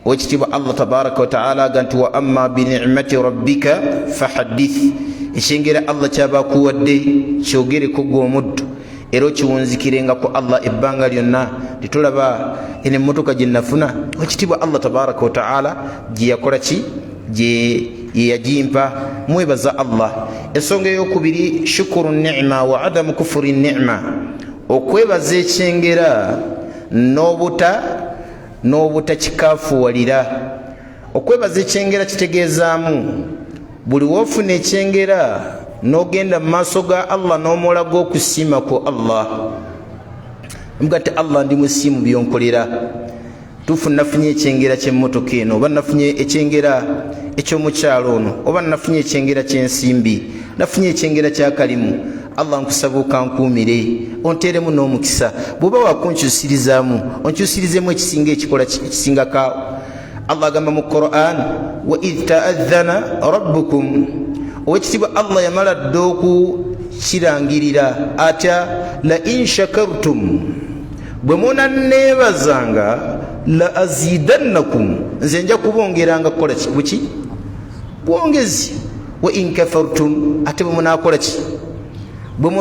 Owekitiibwa Allah tabaraka wa ta'ala aga nti wa amma binicmati rabbika fahaddith, ekyengera Allah kyaba kuwadde kyogereko gw'omuddu era okiwunzikirengako Allah ebbanga lyonna. Tetulaba eno emmotoka gye nafuna, owekitiibwa Allah tabaraka wa ta'ala gye yakola ki gye yeyagimpa. Mwebaza Allah. Ensonga ey'okubiri shukuru ni'ma wa adamu kufuri ni'ma, okwebaza ekyengera n'obuta kikaafuwalira. Okwebaza ekyengera kitegeezaamu buli woofuna ekyengera n'ogenda mu maaso ga Allah n'omulaga okusiima ku Allah, mugati Allah ndi musiimu byonkolera. Tufu nafunye ekyengera ky'emmotoka eno, oba nafunye ekyengera eky'omukyalo ono, oba nafunye ekyengera ky'ensimbi, nafunye ekyengera ky'akalimu. Allah nkusaba okankuumire onteeremu n'omukisa bw'oba wakunkyusirizaamu onkyusirizemu ekisinga ekikola ekisingakaawo. Allah agamba mu Quran wa idh ta'adhana rabbukum, owekitiibwa Allah yamala dda okukirangirira atya la in shakartum, bwe munanneebazanga la azidannakum, nze nja kubongeranga kukola buki bwongezi. Wa in kafartum, ate bwe munaakola ki bwe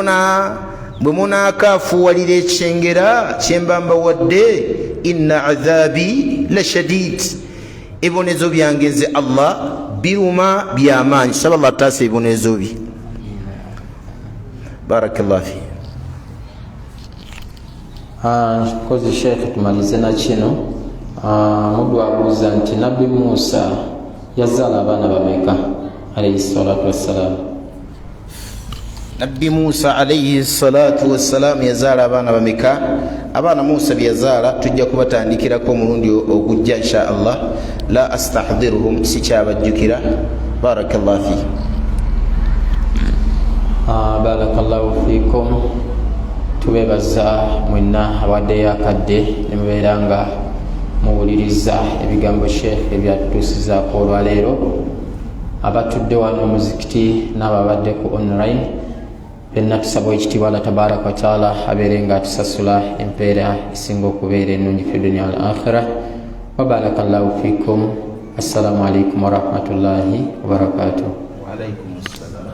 munaakaafuwalira ekyengera kyembamba wadde inna adhabi la shadid, ebibonezo byange nze Allah biruma byamaanyi. Saba Allah taasa ebibonezo bye. Barakallahu fi
kozi Sheikh, tumalize na kino. Muddu abuuza nti Nabbi Musa yazaala abaana bameka alayhi salatu wassalam?
Nabbi Musa alayhi salatu wassalam yazaala abaana bameka? Abaana Musa byazaala tujja kubatandikirako omulundi ogujja insha Allah. La astahdiruhum, sikyabajjukira. Barakallahu fi
barakallahu fikum. Tubebaza mwenna awaddeyo akadde ne mubeera nga muwuliriza ebigambo Sheikh ebyatutuusizaako olwaleero. Abatudde wano omuzikiti n'ababadde ku online, benna tusaba ekitiibwa Allah tabaraka wa taala abeere nga atusasula empeera esinga okubeera ennungi fi dunya wal akhira. Wa barakallahu fikum. Assalamu alaikum wa rahmatullahi wa barakatuh.
Wa alaikum assalam.